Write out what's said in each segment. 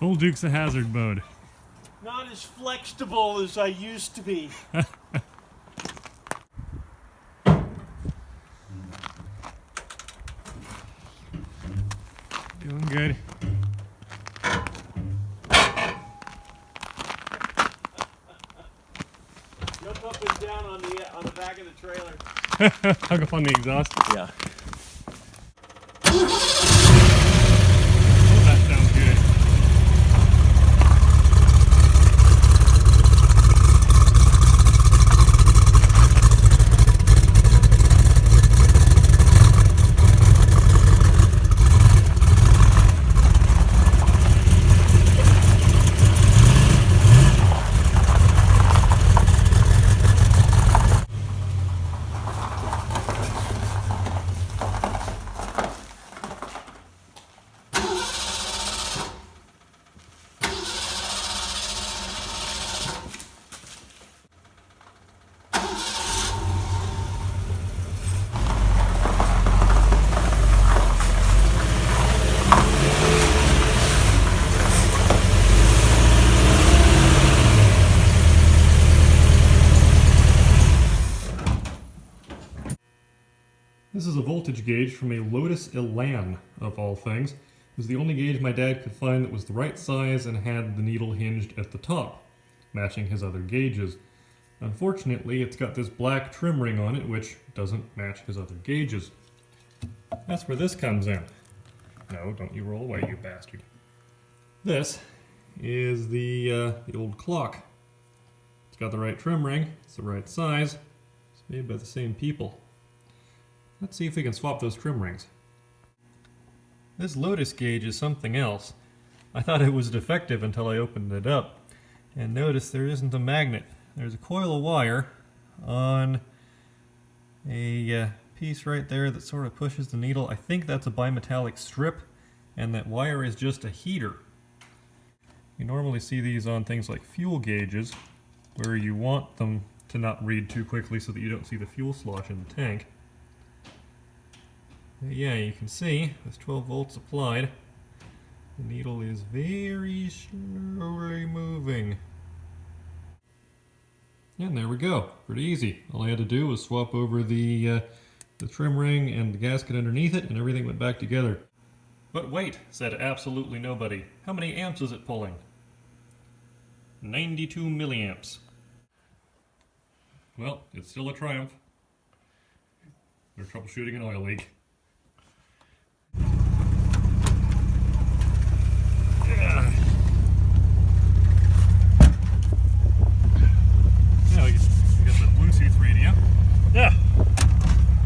Full Dukes of Hazzard mode. Not as flexible as I used to be. Doing good. Jump up and down on the back of the trailer. Hug up on the exhaust. Yeah. Oh, that sounds good. This is a voltage gauge from a Lotus Elan, of all things. It was the only gauge my dad could find that was the right size and had the needle hinged at the top, matching his other gauges. Unfortunately, it's got this black trim ring on it, which doesn't match his other gauges. That's where this comes in. No, don't you roll away, you bastard. This is the old clock. It's got the right trim ring, it's the right size, it's made by the same people. Let's see if we can swap those trim rings. This Lotus gauge is something else. I thought it was defective until I opened it up. And notice there isn't a magnet. There's a coil of wire on a piece right there that sort of pushes the needle. I think that's a bimetallic strip, and that wire is just a heater. You normally see these on things like fuel gauges, where you want them to not read too quickly so that you don't see the fuel slosh in the tank. Yeah, you can see, with 12 volts applied, the needle is very slowly moving. And there we go, pretty easy. All I had to do was swap over the trim ring and the gasket underneath it, and everything went back together. But wait, said absolutely nobody. How many amps is it pulling? 92 milliamps. Well, it's still a triumph. We're troubleshooting an oil leak. Yeah, we got the Bluetooth radio. Yeah,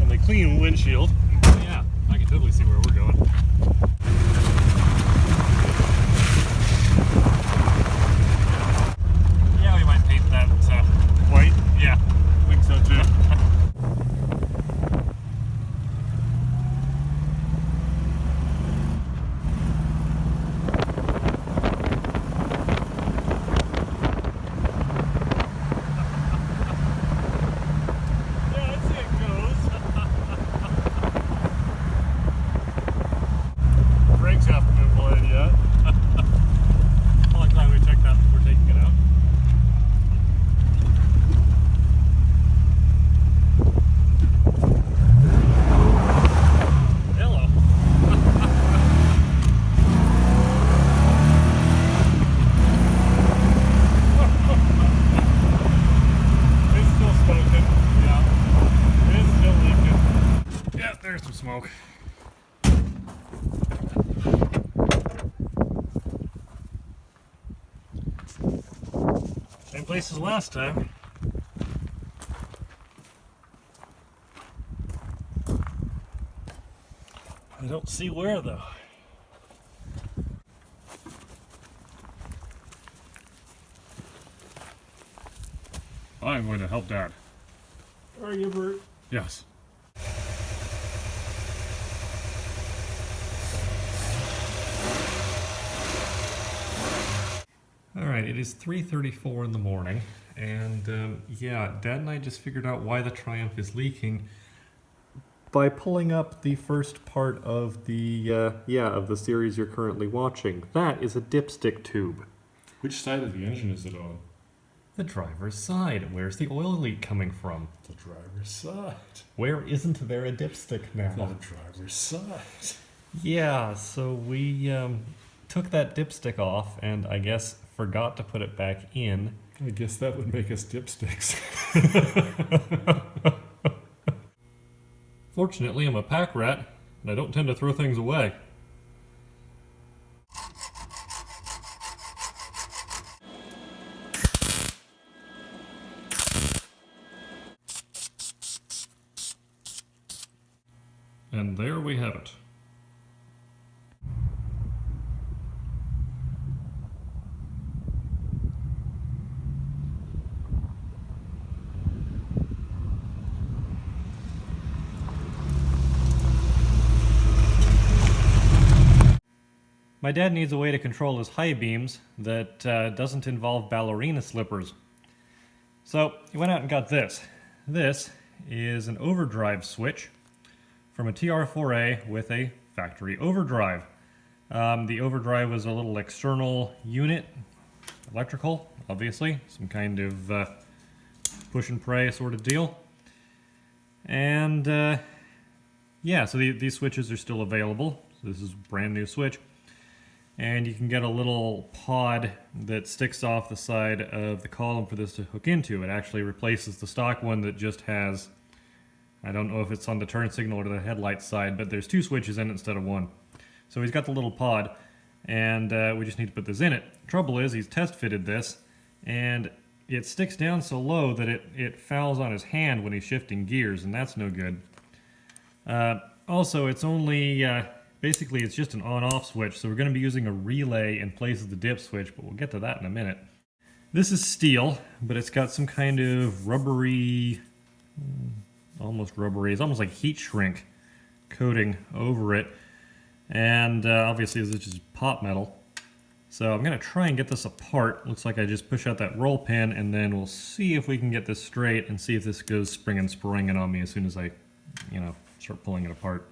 and the clean windshield. Yeah, I can totally see where we're going. Yeah, we might paint that white. Yeah, I think so too. There's some smoke. Same place as last time. I don't see where though. I'm going to help Dad. Are you, Bert? Yes. Alright, it is 3:34 in the morning, and yeah, Dad and I just figured out why the Triumph is leaking, by pulling up the first part of the, of the series you're currently watching. That is a dipstick tube. Which side of the engine is it on? The driver's side. Where's the oil leak coming from? The driver's side. Where isn't there a dipstick now? The driver's side. Yeah, so we took that dipstick off and I guess forgot to put it back in. I guess that would make us dipsticks. Fortunately, I'm a pack rat and I don't tend to throw things away. And there we have it. My dad needs a way to control his high beams that doesn't involve ballerina slippers. So he went out and got this. This is an overdrive switch from a TR4A with a factory overdrive. The overdrive was a little external unit, electrical, obviously, some kind of push and pray sort of deal. And yeah, so these switches are still available. So this is a brand new switch. And you can get a little pod that sticks off the side of the column for this to hook into. It actually replaces the stock one that just has, I don't know if it's on the turn signal or the headlight side, but there's two switches in it instead of one. So he's got the little pod, and we just need to put this in it. Trouble is, he's test fitted this, and it sticks down so low that it fouls on his hand when he's shifting gears, and that's no good. Also, it's only, basically it's just an on-off switch, so we're going to be using a relay in place of the dip switch, but we'll get to that in a minute. This is steel, but it's got some kind of rubbery, almost rubbery, it's almost like heat shrink coating over it. And obviously this is just pot metal. So I'm going to try and get this apart. Looks like I just push out that roll pin, and then we'll see if we can get this straight and see if this goes springing on me as soon as I, start pulling it apart.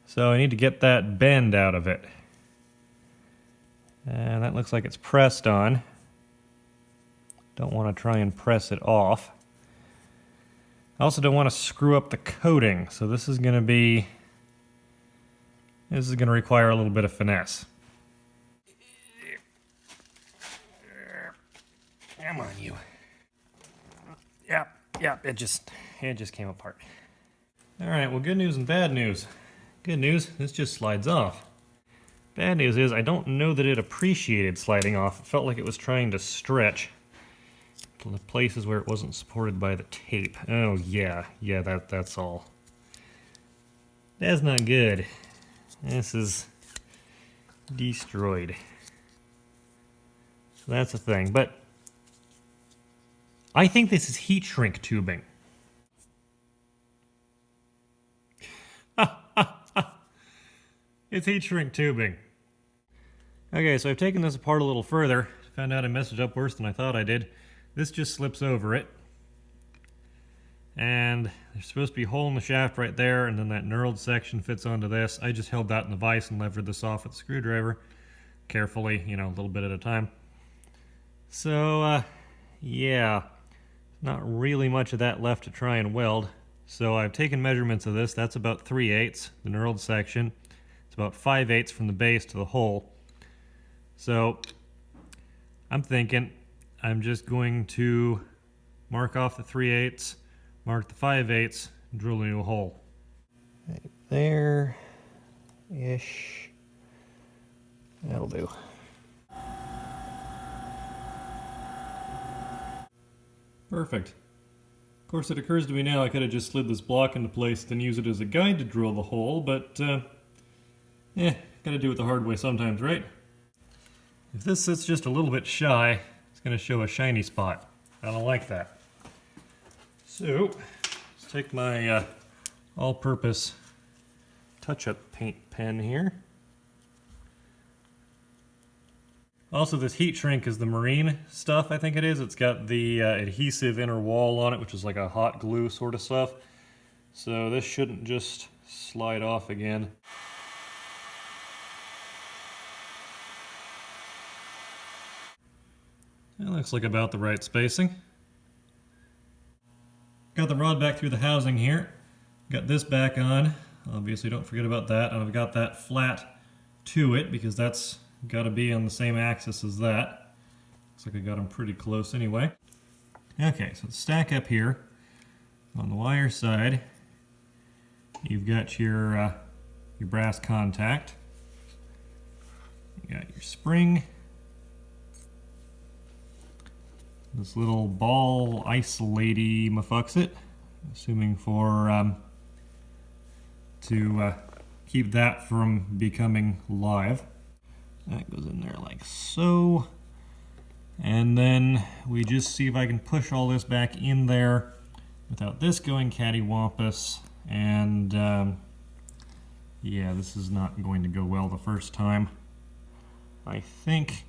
So I need to get that bend out of it. And that looks like it's pressed on. Don't want to try and press it off. I also don't want to screw up the coating, so this is going to require a little bit of finesse. Come on, you. Yep, it just came apart. Alright, well, good news and bad news. Good news, this just slides off. Bad news is I don't know that it appreciated sliding off. It felt like it was trying to stretch to the places where it wasn't supported by the tape. Oh yeah, that's all. That's not good. This is destroyed. So that's a thing, but I think this is heat shrink tubing. It's heat shrink tubing. Okay, so I've taken this apart a little further. Found out I messed it up worse than I thought I did. This just slips over it. And there's supposed to be a hole in the shaft right there, and then that knurled section fits onto this. I just held that in the vise and levered this off with a screwdriver. Carefully, a little bit at a time. So, yeah. Not really much of that left to try and weld. So I've taken measurements of this. That's about 3/8, the knurled section. It's about 5/8 from the base to the hole. So I'm thinking I'm just going to mark off the 3/8, mark the 5/8, and drill a new hole. Right there-ish. That'll do. Perfect. Of course, it occurs to me now I could have just slid this block into place and use it as a guide to drill the hole, but gotta do it the hard way sometimes, right? If this sits just a little bit shy, it's gonna show a shiny spot. I don't like that. So, let's take my all-purpose touch-up paint pen here. Also, this heat shrink is the marine stuff, I think it is. It's got the adhesive inner wall on it, which is like a hot glue sort of stuff. So this shouldn't just slide off again. That looks like about the right spacing. Got the rod back through the housing here. Got this back on. Obviously, don't forget about that. And I've got that flat to it because that's got to be on the same axis as that. Looks like I got them pretty close anyway. Okay, so the stack up here on the wire side, you've got your brass contact. You got your spring. This little ball isolatey mafuxit, assuming for to keep that from becoming live. That goes in there like so. And then we just see if I can push all this back in there without this going cattywampus. And yeah, this is not going to go well the first time. I think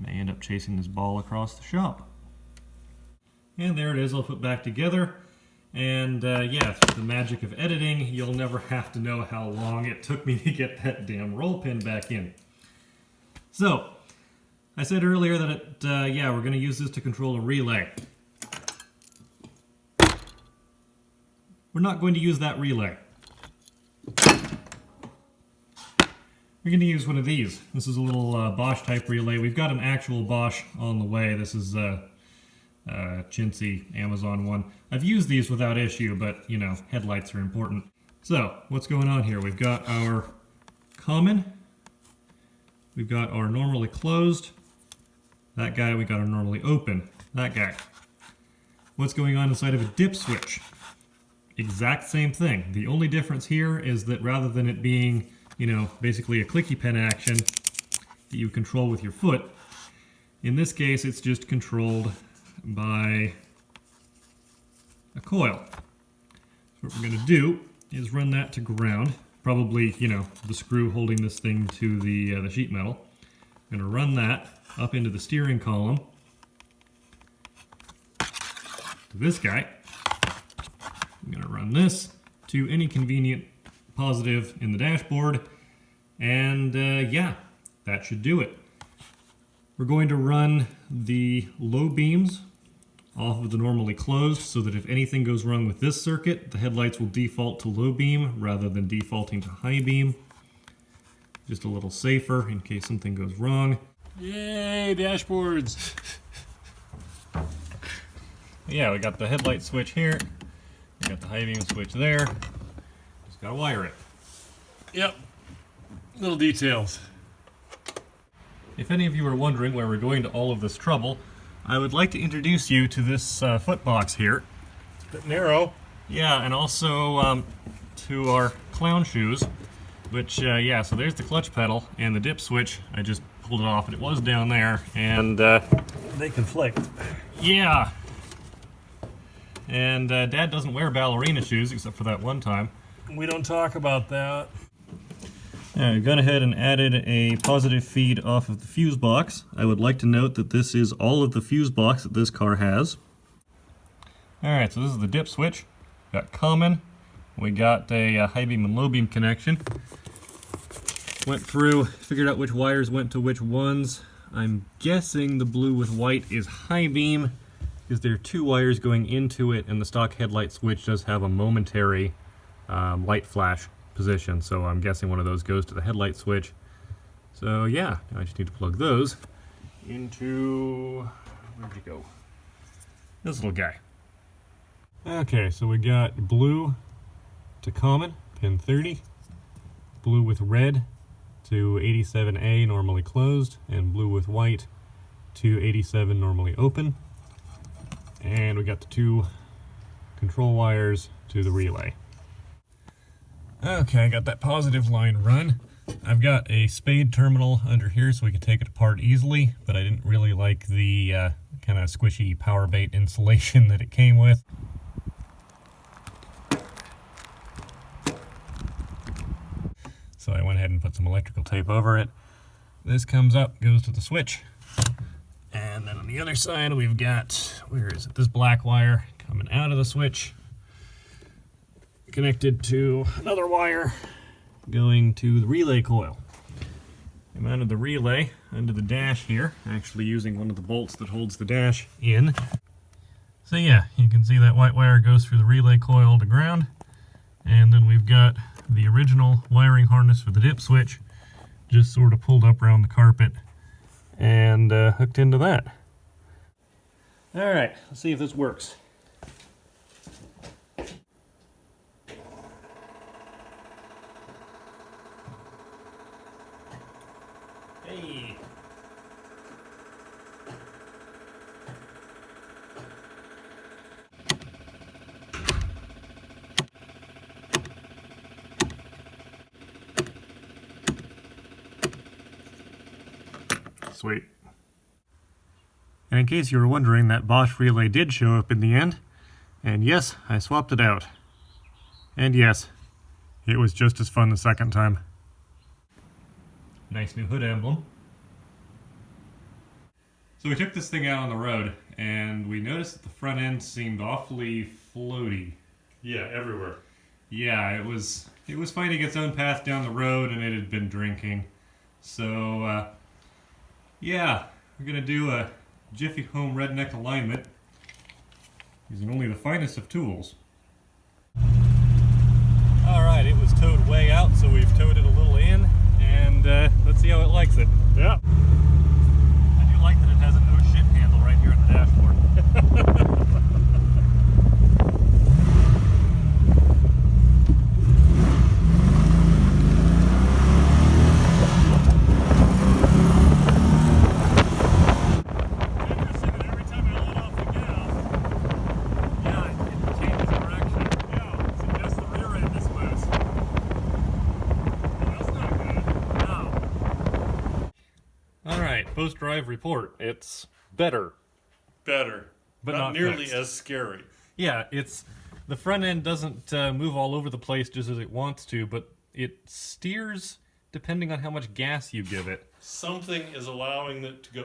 I may end up chasing this ball across the shop. And there it is, all put back together. And yeah, through the magic of editing, you'll never have to know how long it took me to get that damn roll pin back in. So, I said earlier that yeah, we're going to use this to control a relay. We're not going to use that relay. We're going to use one of these. This is a little Bosch type relay. We've got an actual Bosch on the way. This is chintzy Amazon one. I've used these without issue, but you know, headlights are important. So, what's going on here? We've got our common. We've got our normally closed. That guy, we got our normally open. That guy. What's going on inside of a dip switch? Exact same thing. The only difference here is that rather than it being, you know, basically a clicky pen action that you control with your foot, in this case it's just controlled by a coil. So what we're going to do is run that to ground. Probably, you know, the screw holding this thing to the sheet metal. I'm going to run that up into the steering column to this guy. I'm going to run this to any convenient positive in the dashboard, and yeah, that should do it. We're going to run the low beams off of the normally closed so that if anything goes wrong with this circuit, the headlights will default to low beam rather than defaulting to high beam. Just a little safer in case something goes wrong. Yay, dashboards! Yeah, we got the headlight switch here. We got the high beam switch there. Just gotta wire it. Yep. Little details. If any of you are wondering why we're going to all of this trouble, I would like to introduce you to this foot box here. It's a bit narrow. Yeah, and also to our clown shoes, which, yeah, so there's the clutch pedal and the dip switch. I just pulled it off and it was down there, and They conflict. yeah. And Dad doesn't wear ballerina shoes except for that one time. We don't talk about that. Yeah, I've gone ahead and added a positive feed off of the fuse box. I would like to note that this is all of the fuse box that this car has. Alright, so this is the dip switch. Got common. We got a high beam and low beam connection. Went through, figured out which wires went to which ones. I'm guessing the blue with white is high beam, because there are two wires going into it, and the stock headlight switch does have a momentary light flash position, so I'm guessing one of those goes to the headlight switch. So yeah, now I just need to plug those into, where'd you go? This little guy. Okay, so we got blue to common, pin 30, blue with red to 87A normally closed, and blue with white to 87 normally open. And we got the two control wires to the relay. Okay, I got that positive line run. I've got a spade terminal under here so we can take it apart easily, but I didn't really like the kind of squishy power bait insulation that it came with. So I went ahead and put some electrical tape over it. This comes up, goes to the switch. And then on the other side we've got, where is it? This black wire coming out of the switch, connected to another wire going to the relay coil. I mounted the relay under the dash here, actually using one of the bolts that holds the dash in. So yeah, you can see that white wire goes through the relay coil to ground, and then we've got the original wiring harness for the dip switch just sort of pulled up around the carpet and hooked into that. Alright, let's see if this works. Hey! Sweet. And in case you were wondering, that Bosch relay did show up in the end. And yes, I swapped it out. And yes, it was just as fun the second time. Nice new hood emblem. So we took this thing out on the road, and we noticed that the front end seemed awfully floaty. Yeah, everywhere. Yeah, it was finding its own path down the road, and it had been drinking. So, yeah, we're gonna do a Jiffy Home redneck alignment using only the finest of tools. Alright, it was towed way out, so we've towed it a little in, and let's see how it likes it. Yeah. I do like that it has a no shit handle right here on the dashboard. Post-drive report. It's better. Better. But not nearly fixed. as scary. Yeah, the front end doesn't move all over the place just as it wants to, but it steers depending on how much gas you give it. Something is allowing it to go.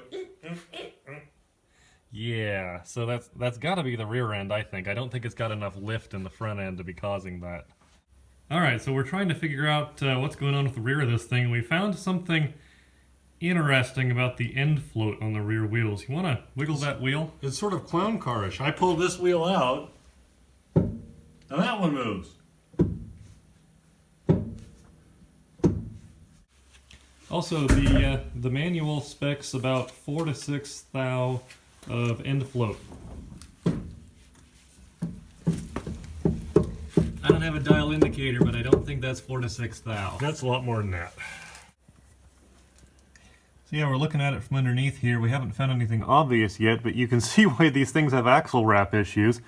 Yeah, so that's got to be the rear end, I think. I don't think it's got enough lift in the front end to be causing that. Alright, so we're trying to figure out what's going on with the rear of this thing. We found something interesting about the end float on the rear wheels. You want to wiggle that wheel? It's sort of clown car-ish. I pull this wheel out, and that one moves. Also, the manual specs about 4 to 6 thou of end float. I don't have a dial indicator, but I don't think that's 4 to 6 thou. That's a lot more than that. So yeah, we're looking at it from underneath here. We haven't found anything obvious yet, but you can see why these things have axle wrap issues.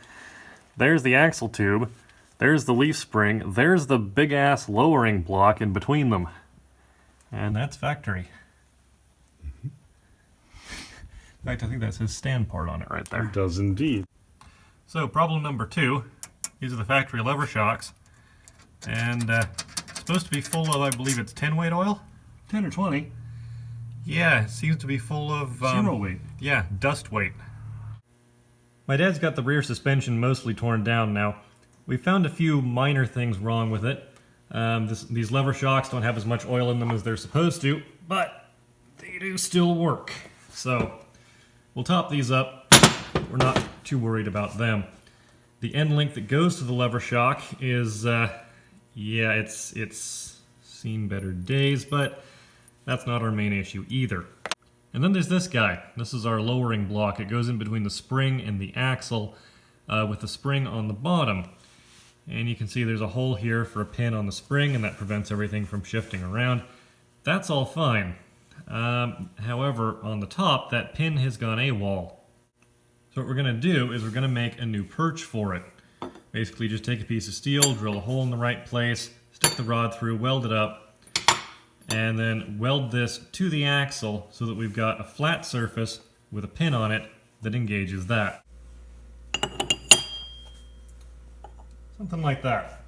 There's the axle tube, there's the leaf spring, there's the big-ass lowering block in between them. And that's factory. In fact, I think that says stand part on it right there. It does indeed. So problem number 2, these are the factory lever shocks. And it's supposed to be full of, I believe it's 10 weight oil? 10 or 20. Yeah, it seems to be full of... Zero weight. Yeah, dust weight. My dad's got the rear suspension mostly torn down now. We found a few minor things wrong with it. These lever shocks don't have as much oil in them as they're supposed to, but they do still work. So, we'll top these up. We're not too worried about them. The end link that goes to the lever shock is, yeah, it's seen better days, but that's not our main issue either. And then there's this guy. This is our lowering block. It goes in between the spring and the axle with the spring on the bottom. And you can see there's a hole here for a pin on the spring, and that prevents everything from shifting around. That's all fine. However, on the top, that pin has gone AWOL. So what we're going to do is we're going to make a new perch for it. Basically just take a piece of steel, drill a hole in the right place, stick the rod through, weld it up, and then weld this to the axle so that we've got a flat surface with a pin on it that engages that. Something like that.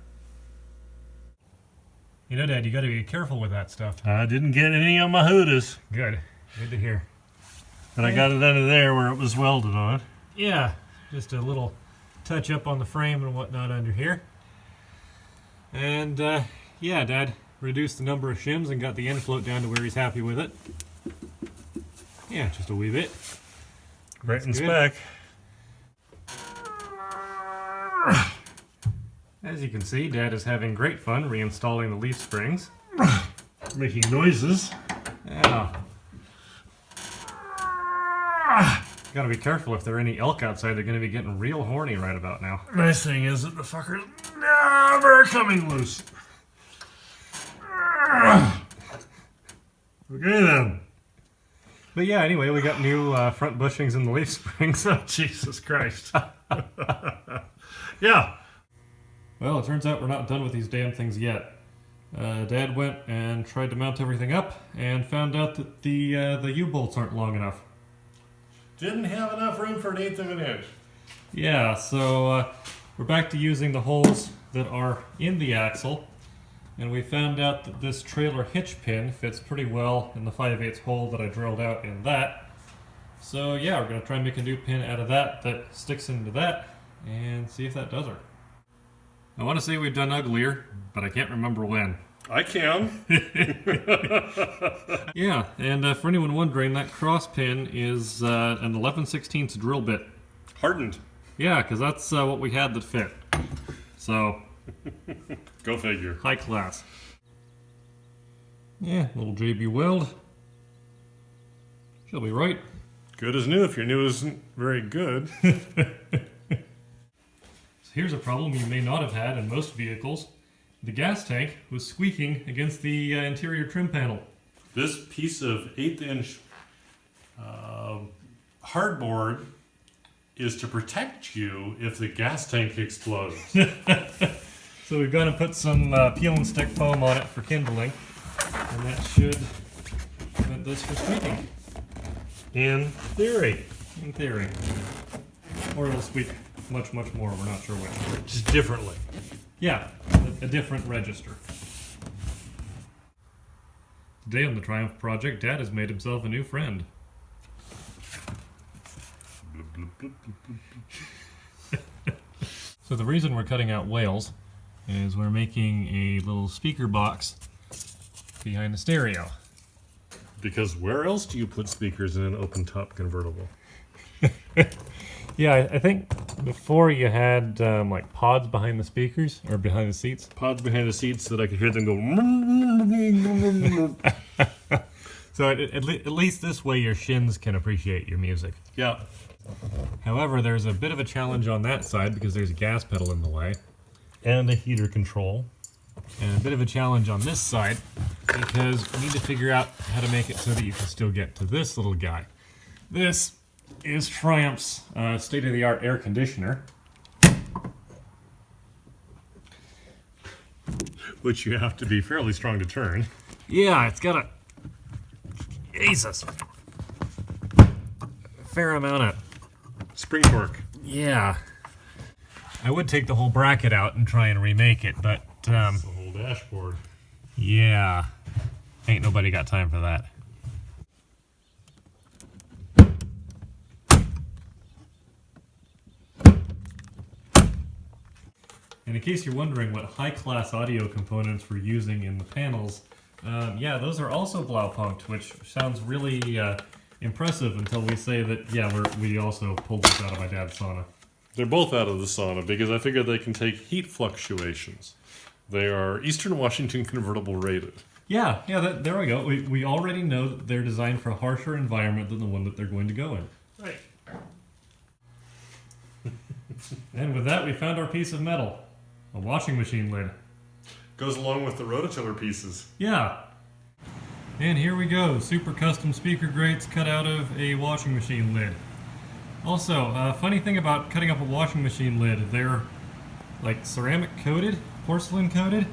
You know, Dad, you got to be careful with that stuff. I didn't get any on my Hoodas. Good. Good to hear. And I got it under there where it was welded on. Yeah, just a little touch up on the frame and whatnot under here. And yeah, Dad reduced the number of shims and got the end float down to where he's happy with it. Yeah, just a wee bit. Right in spec. As you can see, Dad is having great fun reinstalling the leaf springs. Making noises. Yeah. Gotta be careful, if there are any elk outside, they're gonna be getting real horny right about now. Nice thing is that the fucker's never coming loose. Okay then. But yeah, anyway, we got new front bushings in the leaf springs. Oh, Jesus Christ. Yeah. Well, it turns out we're not done with these damn things yet. Dad went and tried to mount everything up and found out that the U-bolts aren't long enough. Didn't have enough room for 1/8 of an inch. Yeah, so we're back to using the holes that are in the axle, and we found out that this trailer hitch pin fits pretty well in the 5/8 hole that I drilled out in that. So yeah, we're going to try and make a new pin out of that that sticks into that and see if that does her. I want to say we've done uglier, but I can't remember when. I can. Yeah, and for anyone wondering, that cross pin is an 11/16 drill bit. Hardened. Yeah, because that's what we had that fit. So, Go figure. high class. Yeah, little JB weld. She'll be right. Good as new if your new isn't very good. So here's a problem you may not have had in most vehicles. The gas tank was squeaking against the interior trim panel. This piece of 1/8 inch hardboard is to protect you if the gas tank explodes. So we've got to put some peel and stick foam on it for kindling, and that should prevent this from squeaking. In theory. In theory. Or it'll squeak much, much more, we're not sure which. Just differently. Yeah, a different register. Today on the Triumph Project, Dad has made himself a new friend. So the reason we're cutting out whales is we're making a little speaker box behind the stereo. Because where else do you put speakers in an open top convertible? Yeah, I think before you had like pods behind the speakers or behind the seats. Pods behind the seats that I could hear them go. So at least this way your shins can appreciate your music. Yeah. However, there's a bit of a challenge on that side because there's a gas pedal in the way. And a heater control. And a bit of a challenge on this side because we need to figure out how to make it so that you can still get to this little guy. This is Triumph's state-of-the-art air conditioner. Which you have to be fairly strong to turn. Yeah, it's got a... Jesus. Fair amount of... Spring torque. Yeah. I would take the whole bracket out and try and remake it, but... The whole dashboard. yeah. Ain't nobody got time for that. And in case you're wondering what high-class audio components we're using in the panels, yeah, those are also Blaupunkt, which sounds really impressive until we say that, yeah, we also pulled this out of my dad's sauna. They're both out of the sauna because I figured they can take heat fluctuations. They are Eastern Washington convertible rated. Yeah, there we go. We already know that they're designed for a harsher environment than the one that they're going to go in. Right. And with that, we found our piece of metal. A washing machine lid. Goes along with the rototiller pieces. Yeah. And here we go. Super custom speaker grates cut out of a washing machine lid. Also, funny thing about cutting up a washing machine lid, they're like ceramic coated, porcelain coated.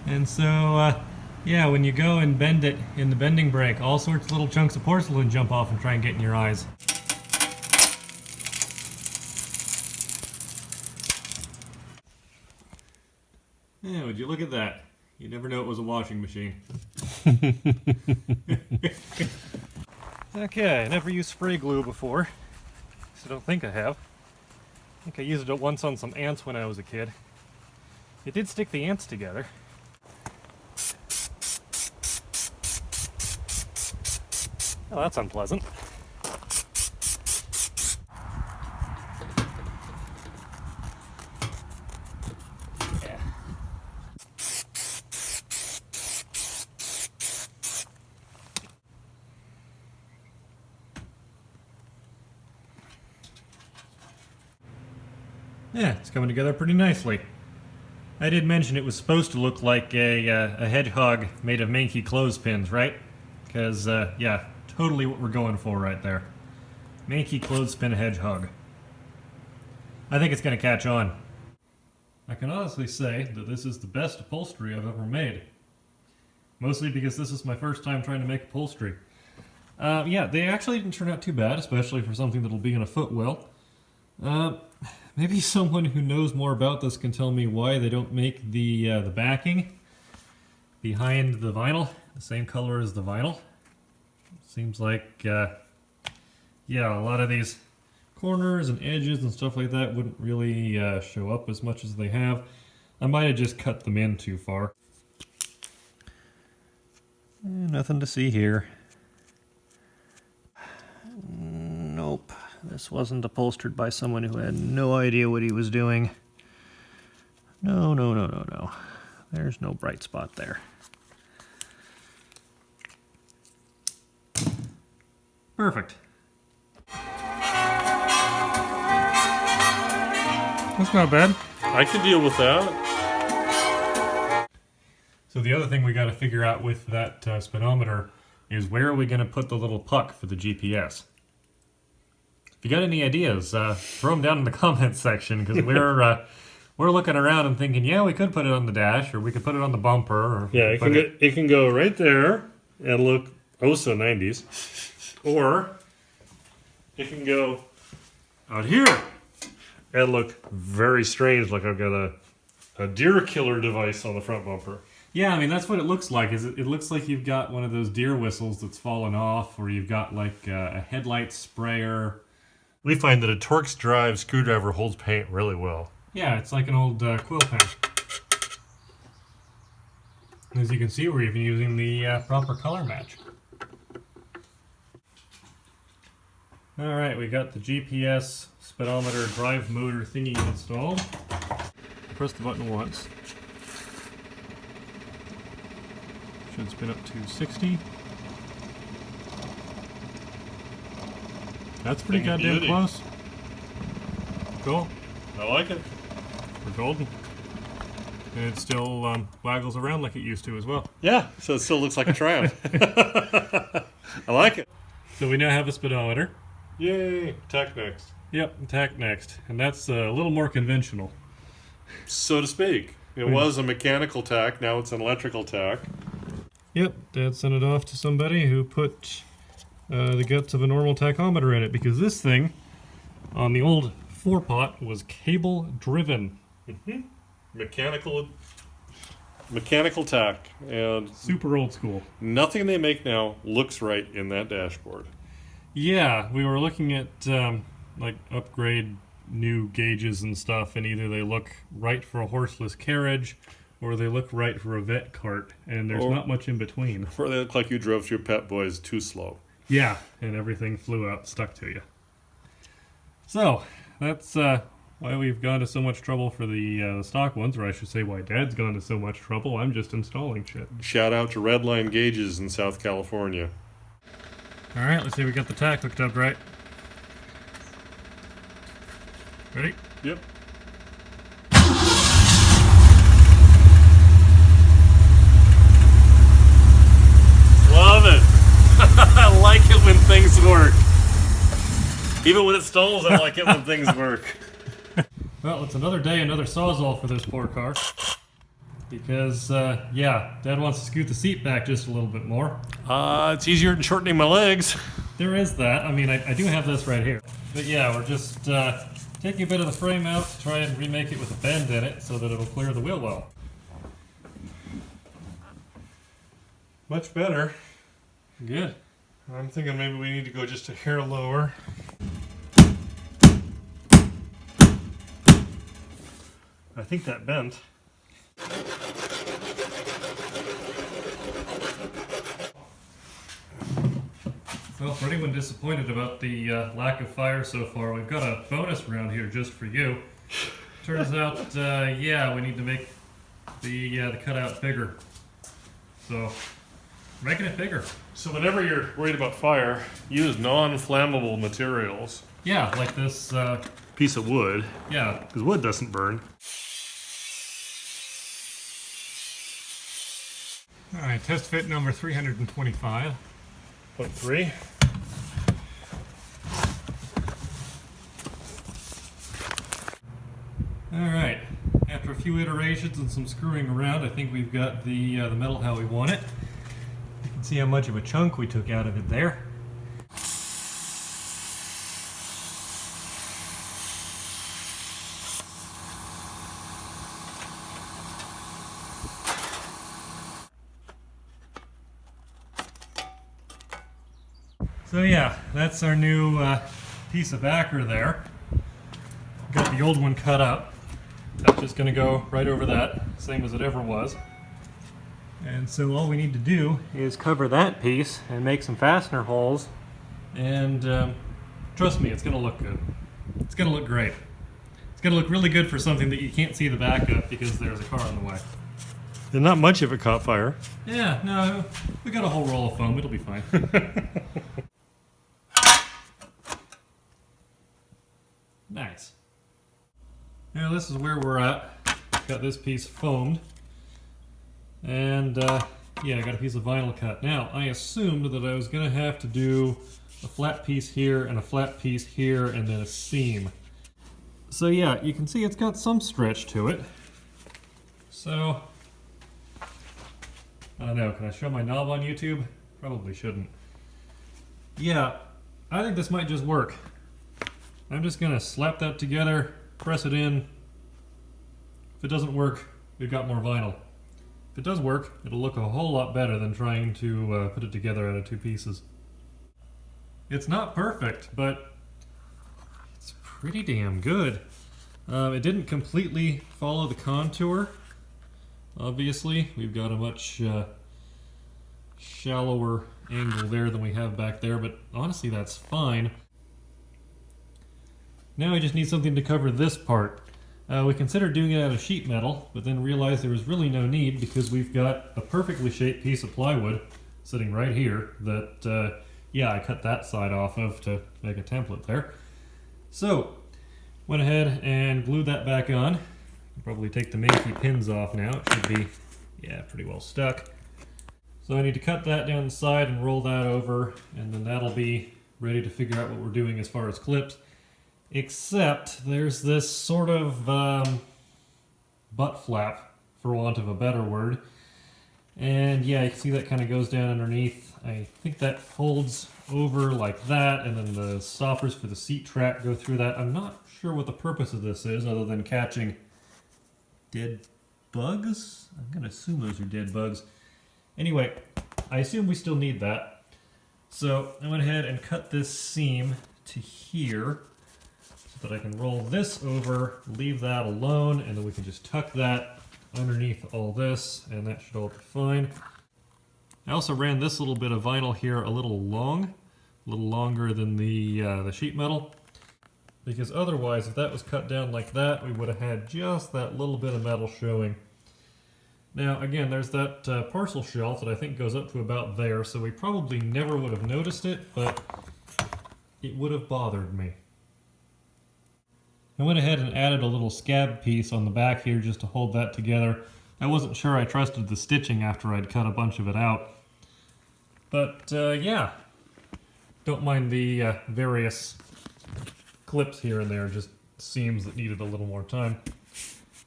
And so, yeah, when you go and bend it in the bending brake, all sorts of little chunks of porcelain jump off and try and get in your eyes. Yeah, would you look at that? You never know it was a washing machine. Okay, I never used spray glue before, so I don't think I have. I think I used it once on some ants when I was a kid. It did stick the ants together. Oh, that's unpleasant. Yeah. Yeah, it's coming together pretty nicely. I did mention it was supposed to look like a hedgehog made of manky clothespins, right? Because, yeah, totally what we're going for right there. Manky clothespin hedgehog. I think it's going to catch on. I can honestly say that this is the best upholstery I've ever made. Mostly because this is my first time trying to make upholstery. Yeah, they actually didn't turn out too bad, especially for something that'll be in a footwell. Maybe someone who knows more about this can tell me why they don't make the backing behind the vinyl the same color as the vinyl. Seems like, yeah, a lot of these corners and edges and stuff like that wouldn't really show up as much as they have. I might have just cut them in too far. Nothing to see here. Nope. This wasn't upholstered by someone who had no idea what he was doing. No, no, no, no, no. There's no bright spot there. Perfect. That's not bad. I can deal with that. So the other thing we got to figure out with that speedometer is where are we going to put the little puck for the GPS? If you got any ideas, throw them down in the comments section, because we're looking around and thinking, yeah, we could put it on the dash, or we could put it on the bumper. Or Yeah, it can go right there and look oh so 90s. Or it can go out here and look very strange, like I've got a deer killer device on the front bumper. Yeah, I mean, that's what it looks like. It looks like you've got one of those deer whistles that's fallen off, or you've got like a headlight sprayer. We find that a Torx drive screwdriver holds paint really well. Yeah, it's like an old quill pen. As you can see, we're even using the proper color match. Alright, we got the GPS speedometer drive motor thingy installed. Press the button once. Should spin up to 60. That's pretty goddamn close. Cool. I like it. We're golden. And it still waggles around like it used to as well. Yeah, so it still looks like a Triumph. I like it. So we now have a speedometer. Yay, tack next. Yep, tack next. And that's a little more conventional. So to speak. It was a mechanical tack, now it's an electrical tack. Yep, Dad sent it off to somebody who put the guts of a normal tachometer in it, because this thing on the old 4-pot was cable driven. Mm-hmm. Mechanical tack, and super old school. Nothing they make now looks right in that dashboard. Yeah, we were looking at like upgrade new gauges and stuff, and either they look right for a horseless carriage or they look right for a vet cart, and there's not much in between. Or they look like you drove your Pet Boys too slow. Yeah, and everything flew out, stuck to you. So, that's why we've gone to so much trouble for the stock ones, or I should say why Dad's gone to so much trouble. I'm just installing shit. Shout out to Redline Gauges in South California. Alright, let's see if we got the tack hooked up right. Ready? Yep. Love it! I like it when things work. Even when it stalls, I like it when things work. Well, it's another day, another sawzall for this poor car. Because, yeah, Dad wants to scoot the seat back just a little bit more. It's easier than shortening my legs. There is that. I mean, I do have this right here. But yeah, we're just taking a bit of the frame out to try and remake it with a bend in it so that it'll clear the wheel well. Much better. Good. I'm thinking maybe we need to go just a hair lower. I think that bent. Well, for anyone disappointed about the lack of fire so far, we've got a bonus round here just for you. Turns out, yeah, we need to make the cutout bigger. So, we're making it bigger. So whenever you're worried about fire, use non-flammable materials. Yeah, like this, Piece of wood, yeah. because wood doesn't burn. Alright, test fit number 325. 0.3. Alright, after a few iterations and some screwing around, I think we've got the metal how we want it. You can see how much of a chunk we took out of it there. So yeah, that's our new piece of backer there. Got the old one cut up. That's just going to go right over that, same as it ever was. And so all we need to do is cover that piece and make some fastener holes. And trust me, it's going to look good. It's going to look great. It's going to look really good for something that you can't see the back of because there's a car in the way. And not much of it caught fire. Yeah, no, we got a whole roll of foam. It'll be fine. Nice. Now this is where we're at. Got this piece foamed. And yeah, I got a piece of vinyl cut. Now, I assumed that I was going to have to do a flat piece here and a flat piece here and then a seam. So yeah, you can see it's got some stretch to it. So, I don't know, can I show my knob on YouTube? Probably shouldn't. Yeah, I think this might just work. I'm just going to slap that together, press it in. If it doesn't work, we've got more vinyl. If it does work, it'll look a whole lot better than trying to put it together out of two pieces. It's not perfect, but it's pretty damn good. It didn't completely follow the contour. Obviously, we've got a much shallower angle there than we have back there, but honestly that's fine. Now I just need something to cover this part. We considered doing it out of sheet metal, but then realized there was really no need because we've got a perfectly shaped piece of plywood sitting right here that, yeah, I cut that side off of to make a template there. So, went ahead and glued that back on. Probably take the manky pins off now. It should be, yeah, pretty well stuck. So I need to cut that down the side and roll that over, and then that'll be ready to figure out what we're doing as far as clips. Except there's this sort of butt flap, for want of a better word. And yeah, you can see that kind of goes down underneath. I think that folds over like that, and then the stoppers for the seat track go through that. I'm not sure what the purpose of this is, other than catching dead bugs? I'm going to assume those are dead bugs. Anyway, I assume we still need that. So I went ahead and cut this seam to here, so that I can roll this over, leave that alone, and then we can just tuck that underneath all this, and that should all be fine. I also ran this little bit of vinyl here a little longer than the sheet metal, because otherwise, if that was cut down like that, we would have had just that little bit of metal showing. Now, again, there's that parcel shelf that I think goes up to about there, so we probably never would have noticed it, but it would have bothered me. I went ahead and added a little scab piece on the back here just to hold that together. I wasn't sure I trusted the stitching after I'd cut a bunch of it out. But yeah, don't mind the various clips here and there, just seams that needed a little more time.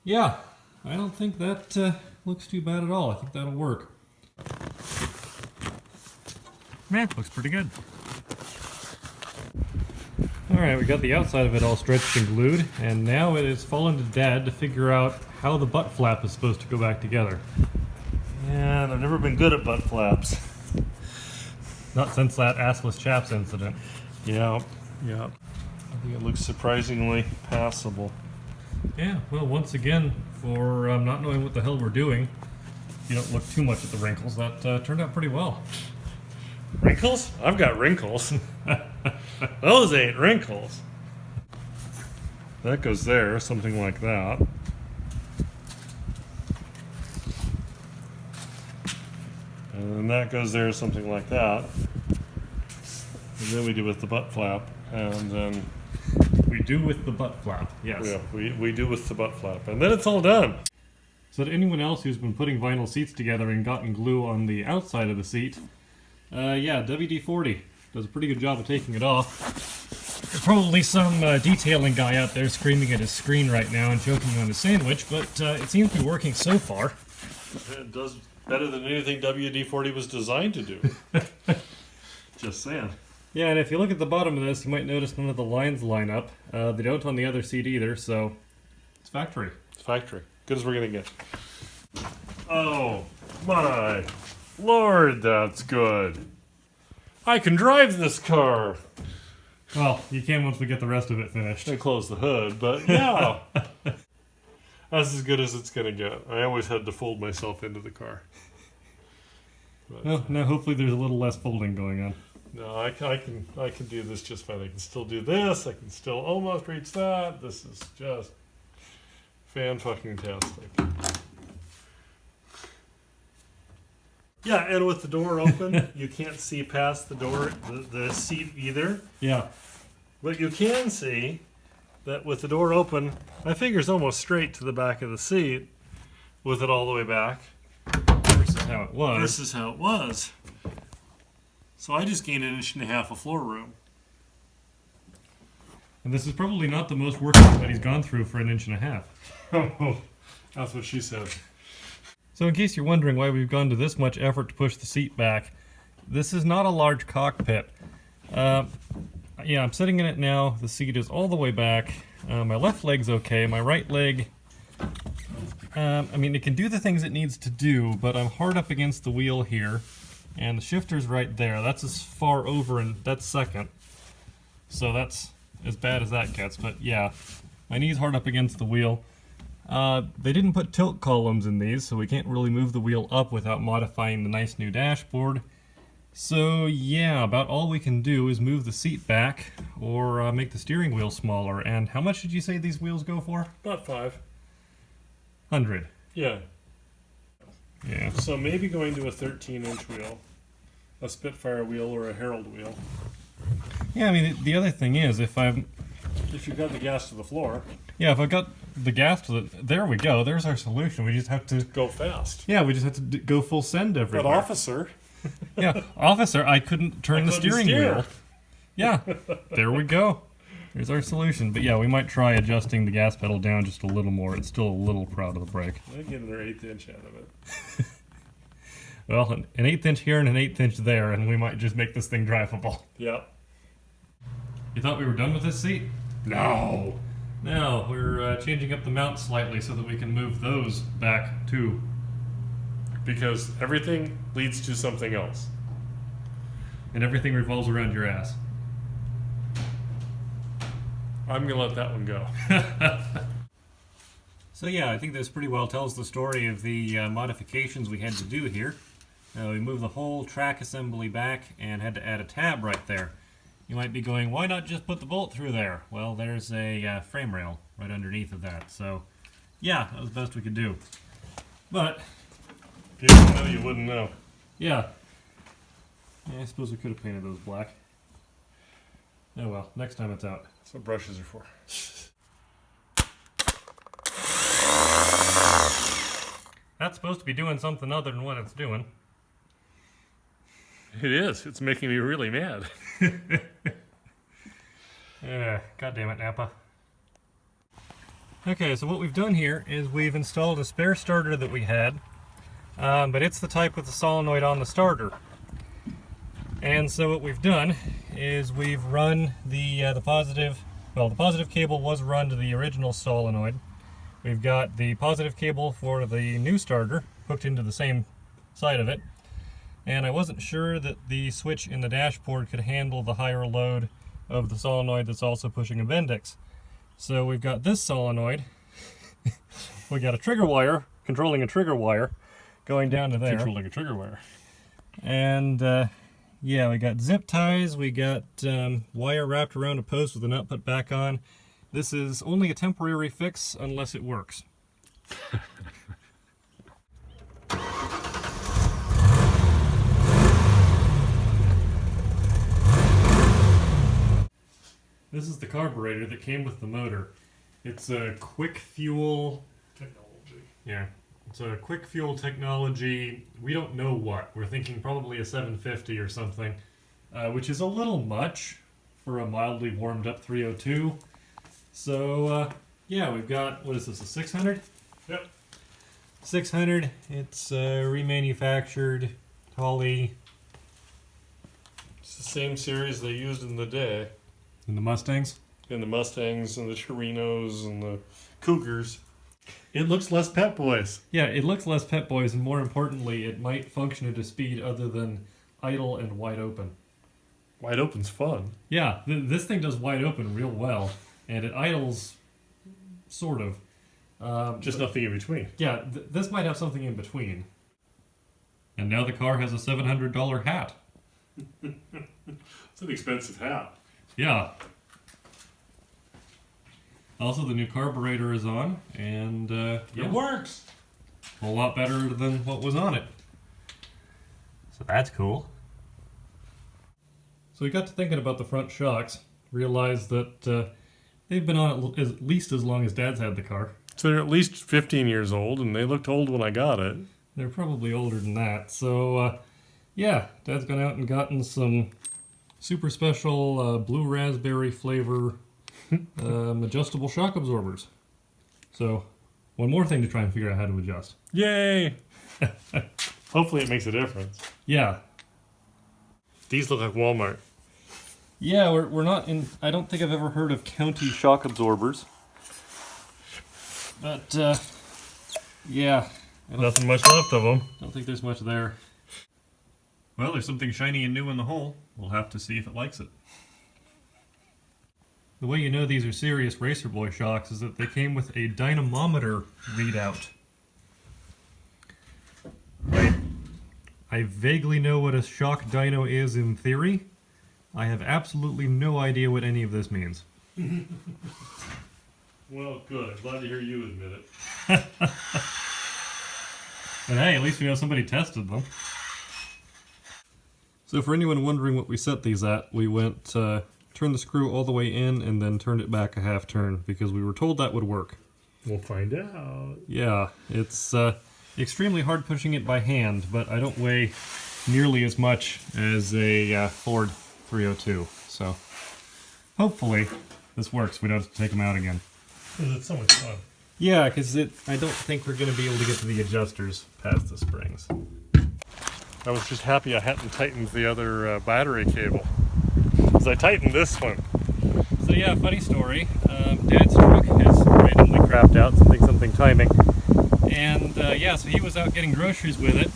Yeah, I don't think that looks too bad at all. I think that'll work. Man, looks pretty good. Alright, we got the outside of it all stretched and glued, and now it has fallen to Dad to figure out how the butt flap is supposed to go back together. Yeah, I've never been good at butt flaps. Not since that assless chaps incident. Yeah, yeah. I think it looks surprisingly passable. Yeah, well, once again, for not knowing what the hell we're doing, you don't look too much at the wrinkles. That turned out pretty well. Wrinkles? I've got wrinkles. Those ain't wrinkles. That goes there, something like that. And then that goes there, something like that. And then we do with the butt flap, and then We do with the butt flap, yes. yeah, we do with the butt flap, and then it's all done. So to anyone else who's been putting vinyl seats together and gotten glue on the outside of the seat, yeah, WD-40 does a pretty good job of taking it off. There's probably some detailing guy out there screaming at his screen right now and choking on his sandwich, but it seems to be working so far. It does better than anything WD-40 was designed to do. Just saying. Yeah, and if you look at the bottom of this, you might notice none of the lines line up. They don't on the other seat either, so it's factory. It's factory. Good as we're gonna get. Oh my Lord, that's good. I can drive this car. Well, you can once we get the rest of it finished. I close the hood, but yeah. That's as good as it's gonna get. I always had to fold myself into the car. But, Well, now hopefully there's a little less folding going on. no, I can do this just fine. I can still do this. I can still almost reach that. This is just fan-fucking-tastic. Yeah, and with the door open, you can't see past the door, the seat either. Yeah. But you can see that with the door open, my finger's almost straight to the back of the seat with it all the way back. Versus how it was. This is how it was. So I just gained 1.5 inches of floor room. And this is probably not the most work that he's gone through for 1.5 inches. Oh, that's what she said. So in case you're wondering why we've gone to this much effort to push the seat back, this is not a large cockpit. Yeah, I'm sitting in it now. The seat is all the way back. My left leg's okay. My right leg, I mean, it can do the things it needs to do, but I'm hard up against the wheel here. And the shifter's right there. That's as far over, and that's second. So that's as bad as that gets. But yeah, my knee's hard up against the wheel. They didn't put tilt columns in these, so we can't really move the wheel up without modifying the nice new dashboard. So yeah, about all we can do is move the seat back or make the steering wheel smaller. And how much did you say these wheels go for? About 100. Yeah. Yeah. So maybe going to a 13-inch wheel, a Spitfire wheel or a Herald wheel. Yeah, I mean, the other thing is, if you've got the gas to the floor, yeah, if I got the gas to the, there we go, there's our solution. We just have to go fast. Yeah, we just have to go full send everywhere. But officer. Yeah, officer, I couldn't turn the steering wheel. Yeah, there we go. There's our solution. But yeah, we might try adjusting the gas pedal down just a little more. It's still a little proud of the brake. I get another 1/8 inch out of it. Well, an 1/8 inch here and an 1/8 inch there, and we might just make this thing drivable. Yep. You thought we were done with this seat? No. No, we're changing up the mount slightly so that we can move those back too. Because everything leads to something else. And everything revolves around your ass. I'm going to let that one go. So yeah, I think this pretty well tells the story of the modifications we had to do here. We moved the whole track assembly back and had to add a tab right there. You might be going, why not just put the bolt through there? Well, there's a frame rail right underneath of that. So yeah, that was the best we could do. But if you didn't know, you wouldn't know. yeah, I suppose we could have painted those black. Oh well, next time it's out. That's what brushes are for. That's supposed to be doing something other than what it's doing. It is. It's making me really mad. God damn it, Napa. Okay, so what we've done here is we've installed a spare starter that we had, but it's the type with the solenoid on the starter. And so what we've done is we've run the positive, well, the positive cable was run to the original solenoid. We've got the positive cable for the new starter hooked into the same side of it. And I wasn't sure that the switch in the dashboard could handle the higher load of the solenoid that's also pushing a Bendix. So we've got this solenoid. We got a trigger wire, controlling a trigger wire, going down to there. Controlling a trigger wire. And yeah, we got zip ties, we got wire wrapped around a post with a nut put back on. This is only a temporary fix unless it works. This is the carburetor that came with the motor. It's a quick fuel technology. Yeah, it's a quick fuel technology. We don't know what. We're thinking probably a 750 or something, which is a little much for a mildly warmed up 302. So yeah, we've got, what is this, a 600? Yep. 600. It's remanufactured Holley. It's the same series they used in the day. In the Mustangs? In the Mustangs and the Chirinos and the Cougars. It looks less Pep Boys. Yeah, it looks less Pep Boys, and more importantly, it might function at a speed other than idle and wide open. Wide open's fun. Yeah, this thing does wide open real well, and it idles sort of. Just nothing in between. Yeah, this might have something in between. And now the car has a $700 hat. It's an expensive hat. Yeah. Also, the new carburetor is on, and yeah, It works. a whole lot better than what was on it. So that's cool. So we got to thinking about the front shocks, realized that they've been on at least as long as Dad's had the car. So they're at least 15 years old, and they looked old when I got it. They're probably older than that. So yeah, Dad's gone out and gotten some super special blue raspberry flavor adjustable shock absorbers. So one more thing to try and figure out how to adjust. Yay! Hopefully it makes a difference. Yeah. These look like Walmart. Yeah, we're not in... I don't think I've ever heard of county shock absorbers. But, yeah. Nothing much left of them. I don't think there's much there. Well, there's something shiny and new in the hole. We'll have to see if it likes it. The way you know these are serious Racer Boy shocks is that they came with a dynamometer readout. I vaguely know what a shock dyno is in theory. I have absolutely no idea what any of this means. Well, good. I'm glad to hear you admit it. But hey, at least we know somebody tested them. So for anyone wondering what we set these at, we went, turned the screw all the way in and then turned it back a half turn because we were told that would work. We'll find out. Yeah, it's extremely hard pushing it by hand, but I don't weigh nearly as much as a Ford 302. So hopefully this works. We don't have to take them out again. It's so much fun. Yeah, because I don't think we're going to be able to get to the adjusters past the springs. I was just happy I hadn't tightened the other battery cable. Because I tightened this one. So yeah, funny story. Dad's truck has randomly crapped out, something timing. And yeah, so he was out getting groceries with it,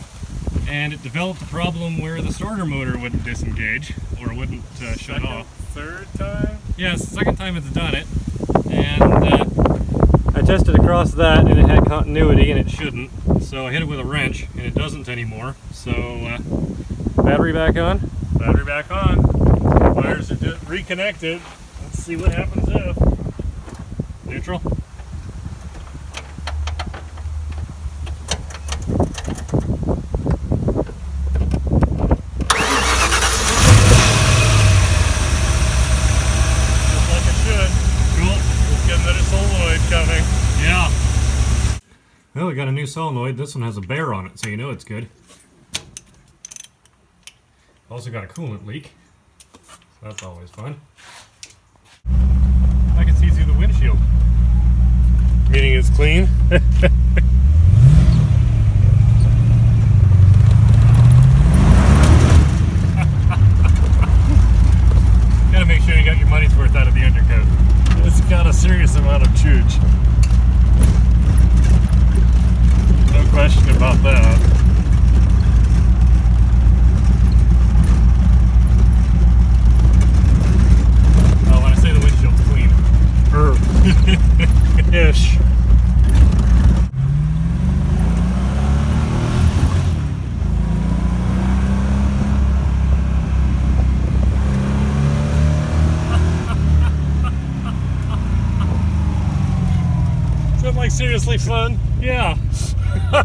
and it developed a problem where the starter motor wouldn't disengage, or wouldn't shut off. Third time? Yeah, it's the second time it's done it. And I tested across that, and it had continuity, and it shouldn't. So I hit it with a wrench, and it doesn't anymore. So, battery back on? Battery back on. Wires are reconnected. Let's see what happens if. Neutral? Just like it should. Cool. Let's get another solenoid coming. Yeah. Well, we got a new solenoid. This one has a bear on it, so you know it's good. Also got a coolant leak. So that's always fun. I can see through the windshield. Meaning it's clean? Gotta make sure you got your money's worth out of the undercoat. It's got a serious amount of chooch. No question about that. seriously fun? Yeah. I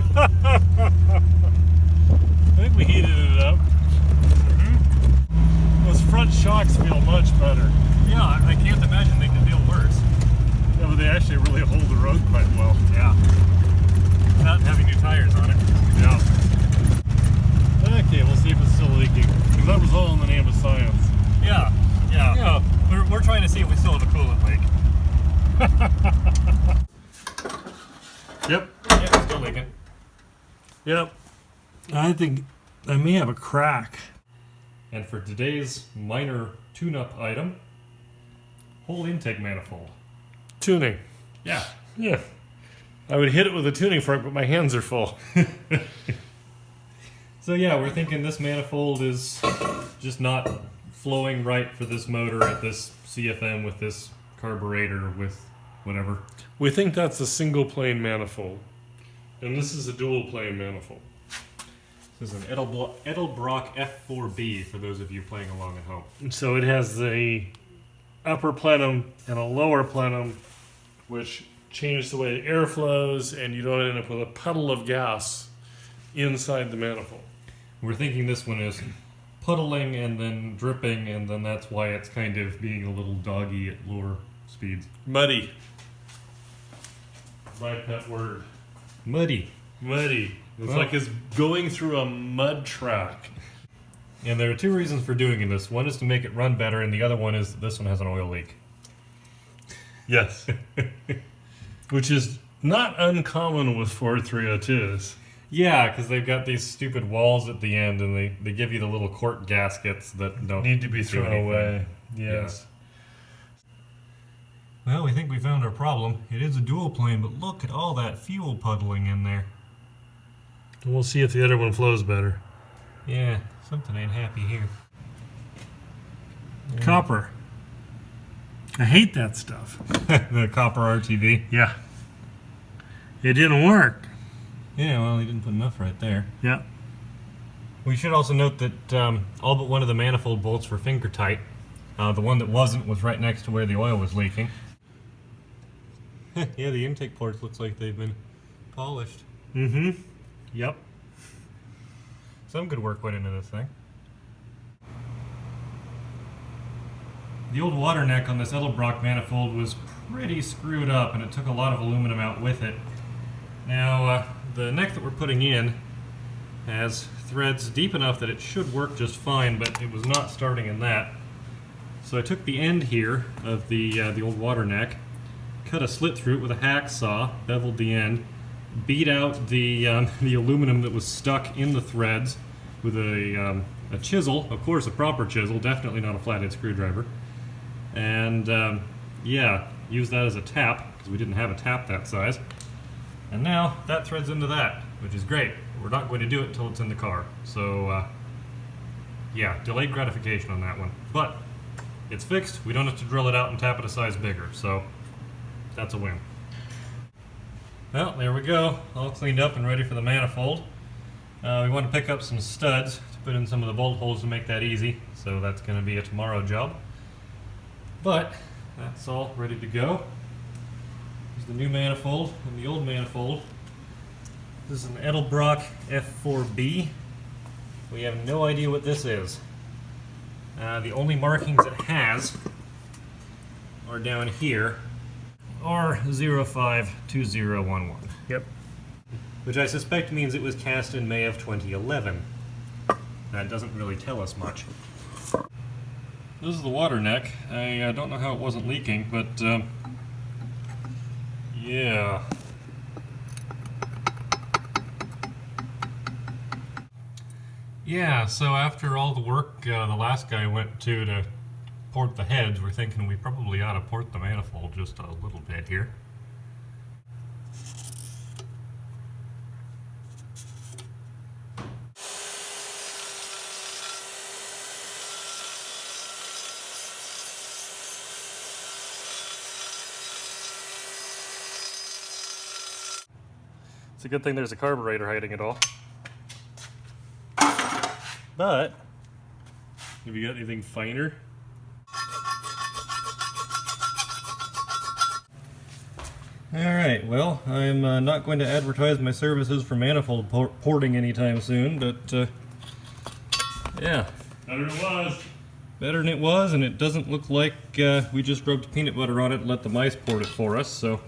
think we heated it up. Those front shocks feel much better. Yeah, I can't imagine they can feel worse. Yeah, but they actually really hold the road quite well. Yeah. Without having new tires on it. Yeah. Okay, we'll see if it's still leaking. Because that was all in the name of science. Yeah. We're trying to see if we still have a coolant leak. Yep. Yeah, it's still leaking. Yep. I think I may have a crack. And for today's minor tune-up item, whole intake manifold. Tuning. Yeah. Yeah. I would hit it with a tuning fork, but my hands are full. So yeah, we're thinking this manifold is just not flowing right for this motor at this CFM with this carburetor with whatever. We think that's a single plane manifold. And this is a dual plane manifold. This is an Edelbrock F4B for those of you playing along at home. And so it has the upper plenum and a lower plenum, which change the way the air flows, and you don't end up with a puddle of gas inside the manifold. We're thinking this one is puddling and then dripping, and then that's why it's kind of being a little doggy at lower speeds. Muddy. My pet word. Muddy. Muddy. It's Well, like it's going through a mud track. And there are two reasons for doing this. One is to make it run better, and the other one is that this one has an oil leak. Yes. Which is not uncommon with Ford 302s. Yeah, because they've got these stupid walls at the end, and they give you the little quart gaskets that don't Need to be do thrown anything. away. Yes. Well, we think we found our problem. It is a dual plane, but look at all that fuel puddling in there. We'll see if the other one flows better. Yeah, something ain't happy here. Copper. I hate that stuff. The copper RTV. Yeah. It didn't work. Yeah, well, he didn't put enough right there. Yeah. We should also note that all but one of the manifold bolts were finger tight. The one that wasn't was right next to where the oil was leaking. Yeah, the intake ports looks like they've been polished. Mm-hmm. Yep. Some good work went into this thing. The old water neck on this Edelbrock manifold was pretty screwed up, and it took a lot of aluminum out with it. Now, the neck that we're putting in has threads deep enough that it should work just fine, but it was not starting in that. So I took the end here of the old water neck, cut a slit through it with a hacksaw, beveled the end, beat out the aluminum that was stuck in the threads with a chisel, of course a proper chisel, definitely not a flathead screwdriver, and yeah, use that as a tap because we didn't have a tap that size. And now that threads into that, which is great. We're not going to do it until it's in the car, so yeah, delayed gratification on that one, but it's fixed. We don't have to drill it out and tap it a size bigger, so that's a win. Well, there we go, all cleaned up and ready for the manifold. We want to pick up some studs to put in some of the bolt holes to make that easy, so that's going to be a tomorrow job. But that's all ready to go. Here's the new manifold and the old manifold. This is an Edelbrock F4B. We have no idea what this is. The only markings it has are down here, are 052011. Yep. Which I suspect means it was cast in May of 2011. That doesn't really tell us much. This is the water neck. I don't know how it wasn't leaking, but yeah. Yeah, so after all the work the last guy went to port the heads, we're thinking we probably ought to port the manifold just a little bit here. It's a good thing there's a carburetor hiding it all. But Have you got anything finer? Alright, well, I'm not going to advertise my services for manifold porting anytime soon, but yeah. Better than it was. Better than it was, and it doesn't look like we just rubbed peanut butter on it and let the mice port it for us, so.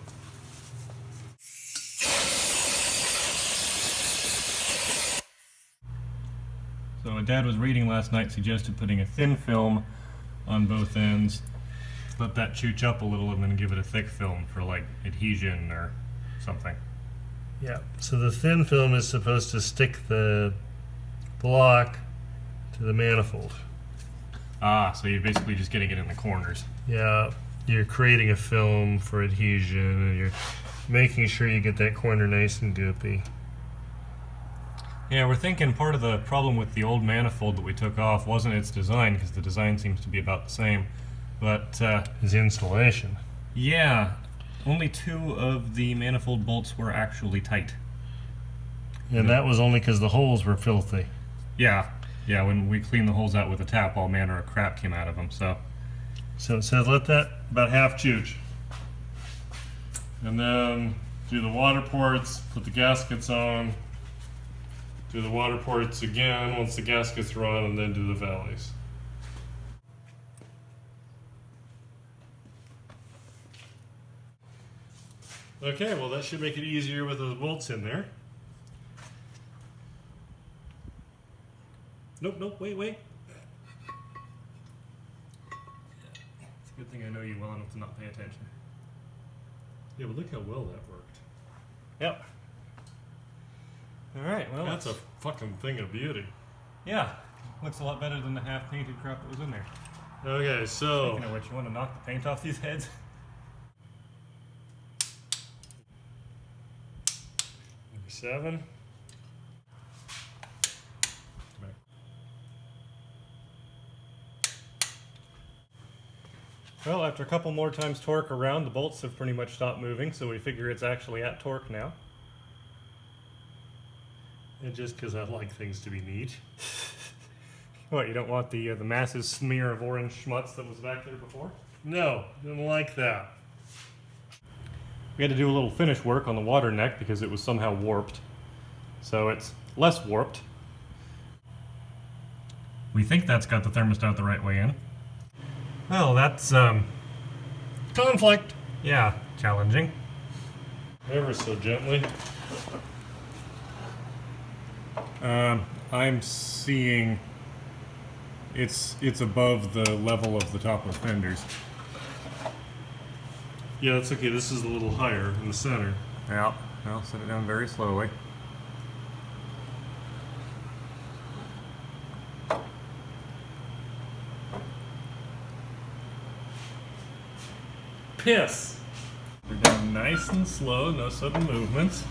So Dad was reading last night, suggested putting a thin film on both ends, let that chooch up a little, and then give it a thick film for like adhesion or something. Yeah, so the thin film is supposed to stick the block to the manifold. Ah, so you're basically just getting it in the corners. Yeah, you're creating a film for adhesion, and you're making sure you get that corner nice and goopy. Yeah, we're thinking part of the problem with the old manifold that we took off wasn't its design, because the design seems to be about the same, but It's insulation. yeah, only 2 of the manifold bolts were actually tight. And that was only because the holes were filthy. Yeah, when we cleaned the holes out with a tap, all manner of crap came out of them, so. So it says let that about half chooch. And then do the water ports, put the gaskets on, do the water ports again once the gaskets are on, and then do the valleys. Okay, well that should make it easier with those bolts in there. Nope, wait. It's a good thing I know you well enough to not pay attention. Yeah, but look how well that worked. Yep. Alright, well, That's a fucking thing of beauty. yeah, looks a lot better than the half-painted crap that was in there. Okay, so Speaking of which, you want to knock the paint off these heads? 7. Well, after a couple more times torque around, the bolts have pretty much stopped moving, so we figure it's actually at torque now. And just because I like things to be neat. What, you don't want the massive smear of orange schmutz that was back there before? No, didn't like that. We had to do a little finish work on the water neck because it was somehow warped. So it's less warped. We think that's got the thermostat the right way in. Well, that's, Conflict! yeah, challenging. Ever so gently. I'm seeing it's above the level of the top of fenders. Yeah, that's okay. This is a little higher in the center. Yeah, I'll set it down very slowly. Piss! We're down nice and slow, no sudden movements.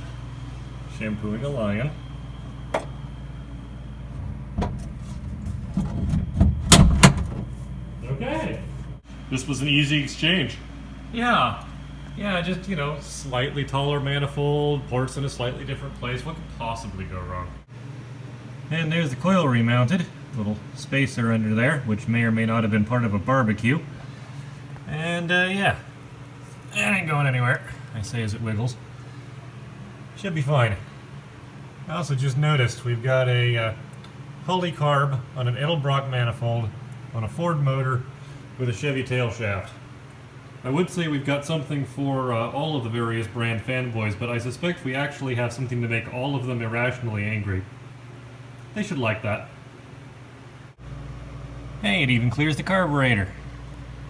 Shampooing a lion. Okay. This was an easy exchange. Yeah, just, slightly taller manifold, ports in a slightly different place. What could possibly go wrong? And there's the coil remounted. Little spacer under there, which may or may not have been part of a barbecue. And, yeah. It ain't going anywhere, I say as it wiggles. Should be fine. I also just noticed we've got a Holy Carb on an Edelbrock manifold on a Ford motor with a Chevy tail shaft. I would say we've got something for all of the various brand fanboys, but I suspect we actually have something to make all of them irrationally angry. They should like that. Hey, it even clears the carburetor.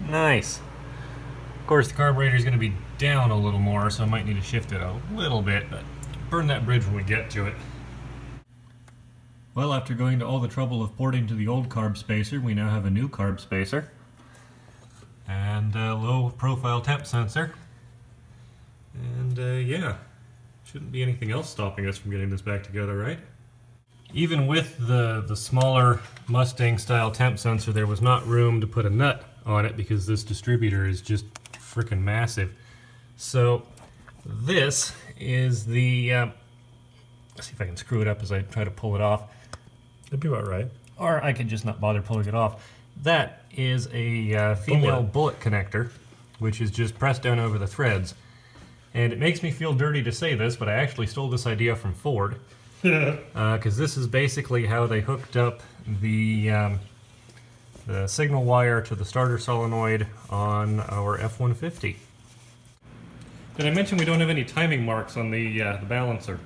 Nice. Of course, the carburetor is going to be down a little more, so I might need to shift it a little bit, but burn that bridge when we get to it. Well, after going to all the trouble of porting to the old carb spacer, we now have a new carb spacer. And a low profile temp sensor. And yeah, shouldn't be anything else stopping us from getting this back together, right? Even with the smaller Mustang style temp sensor, there was not room to put a nut on it because this distributor is just freaking massive. So this is the, let's see if I can screw it up as I try to pull it off. That'd be about right. Or I could just not bother pulling it off. That is a female bullet connector, which is just pressed down over the threads. And it makes me feel dirty to say this, but I actually stole this idea from Ford. Because this is basically how they hooked up the signal wire to the starter solenoid on our F-150. Did I mention we don't have any timing marks on the balancer?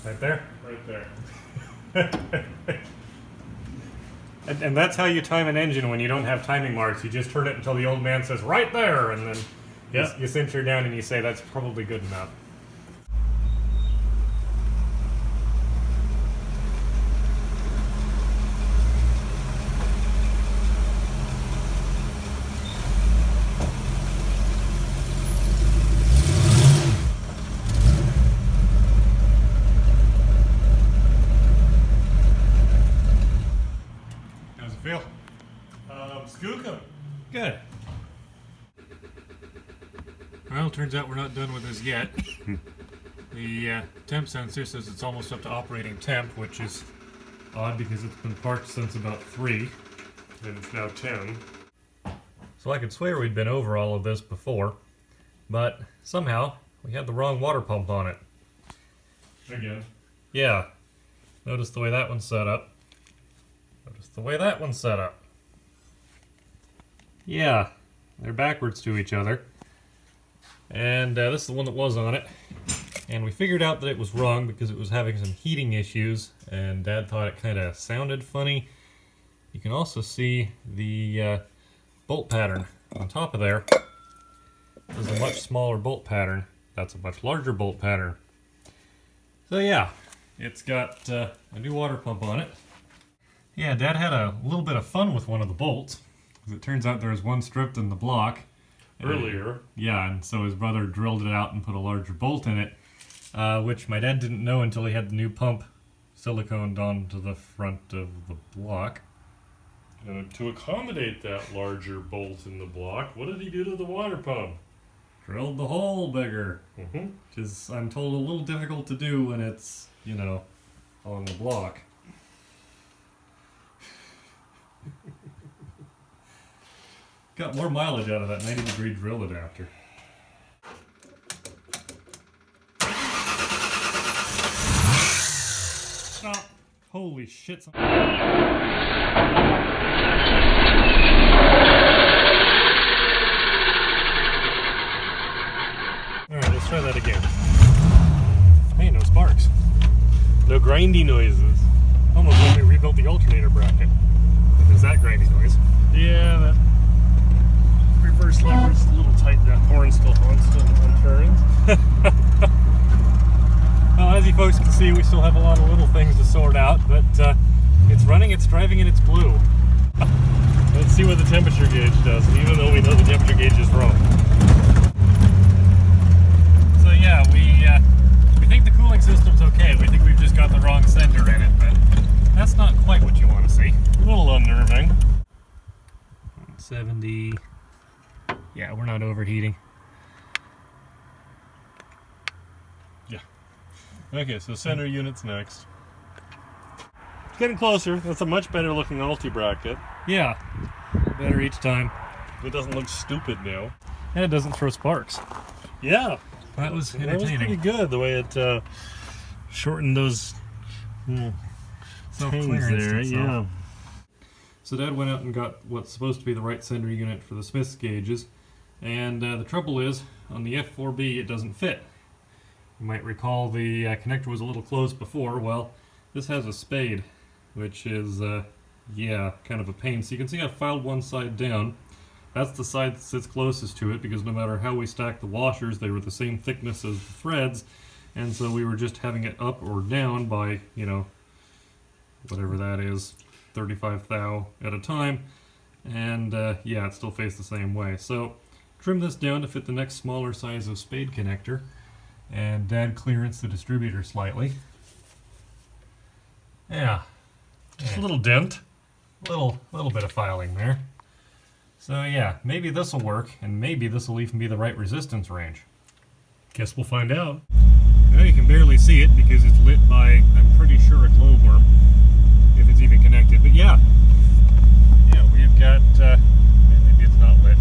Right there? Right there. And that's how you time an engine when you don't have timing marks. You just turn it until the old man says, right there, and then you cinch her down and you say, that's probably good enough. How's it feel? Skookum. Good. Well, turns out we're not done with this yet. The temp sensor says it's almost up to operating temp, which is odd because it's been parked since about 3. And it's now 10. So I could swear we'd been over all of this before, but somehow we had the wrong water pump on it. Again. Yeah. Notice the way that one's set up. Notice the way that one's set up. Yeah, they're backwards to each other. And this is the one that was on it. And we figured out that it was wrong because it was having some heating issues, and Dad thought it kind of sounded funny. You can also see the bolt pattern on top of there. There's a much smaller bolt pattern. That's a much larger bolt pattern. So yeah, it's got a new water pump on it. Yeah, Dad had a little bit of fun with one of the bolts. Because it turns out there was one stripped in the block. Earlier. Yeah, and so his brother drilled it out and put a larger bolt in it, which my dad didn't know until he had the new pump siliconed onto the front of the block. And to accommodate that larger bolt in the block, what did he do to the water pump? Drilled the hole bigger, Mm-hmm. which is, I'm told, a little difficult to do when it's, you know, on the block. Got more mileage out of that 90-degree drill adapter. Stop! Holy shit. Alright, let's try that again. Hey, no sparks. No grindy noises. Almost like we rebuilt the alternator bracket. Is that grindy noise? Yeah, that reverse lever's a little tight. That horn still turns. Well, as you folks can see, we still have a lot of little things to sort out, but it's running, it's driving, and it's blue. Let's see what the temperature gauge does, even though we know the temperature gauge is wrong. So yeah, we think the cooling system's okay. We think we've just got the wrong sender in it, but that's not quite what you want to see. A little unnerving. 70. Yeah, we're not overheating. Yeah. Okay, so center unit's next. It's getting closer. That's a much better looking Alti bracket. Yeah, better each time. It doesn't look stupid now. And it doesn't throw sparks. Yeah. That was That was entertaining. pretty good, the way it shortened those things there. Yeah. So Dad went out and got what's supposed to be the right sender unit for the Smith's gauges, and the trouble is, on the F4B it doesn't fit. You might recall the connector was a little closed before. Well, this has a spade, which is, yeah, kind of a pain. So you can see I've filed one side down. That's the side that sits closest to it, because no matter how we stacked the washers, they were the same thickness as the threads, and so we were just having it up or down by, you know, whatever that is, 35 thou at a time, and yeah, it still faced the same way. So trim this down to fit the next smaller size of spade connector, and Dad clearance the distributor slightly. Yeah, Just a little dent. little bit of filing there. So yeah, maybe this will work, and maybe this will even be the right resistance range. Guess we'll find out. Well, you can barely see it because it's lit by, I'm pretty sure, a glowworm, if it's even connected. But yeah, we've got, maybe it's not lit.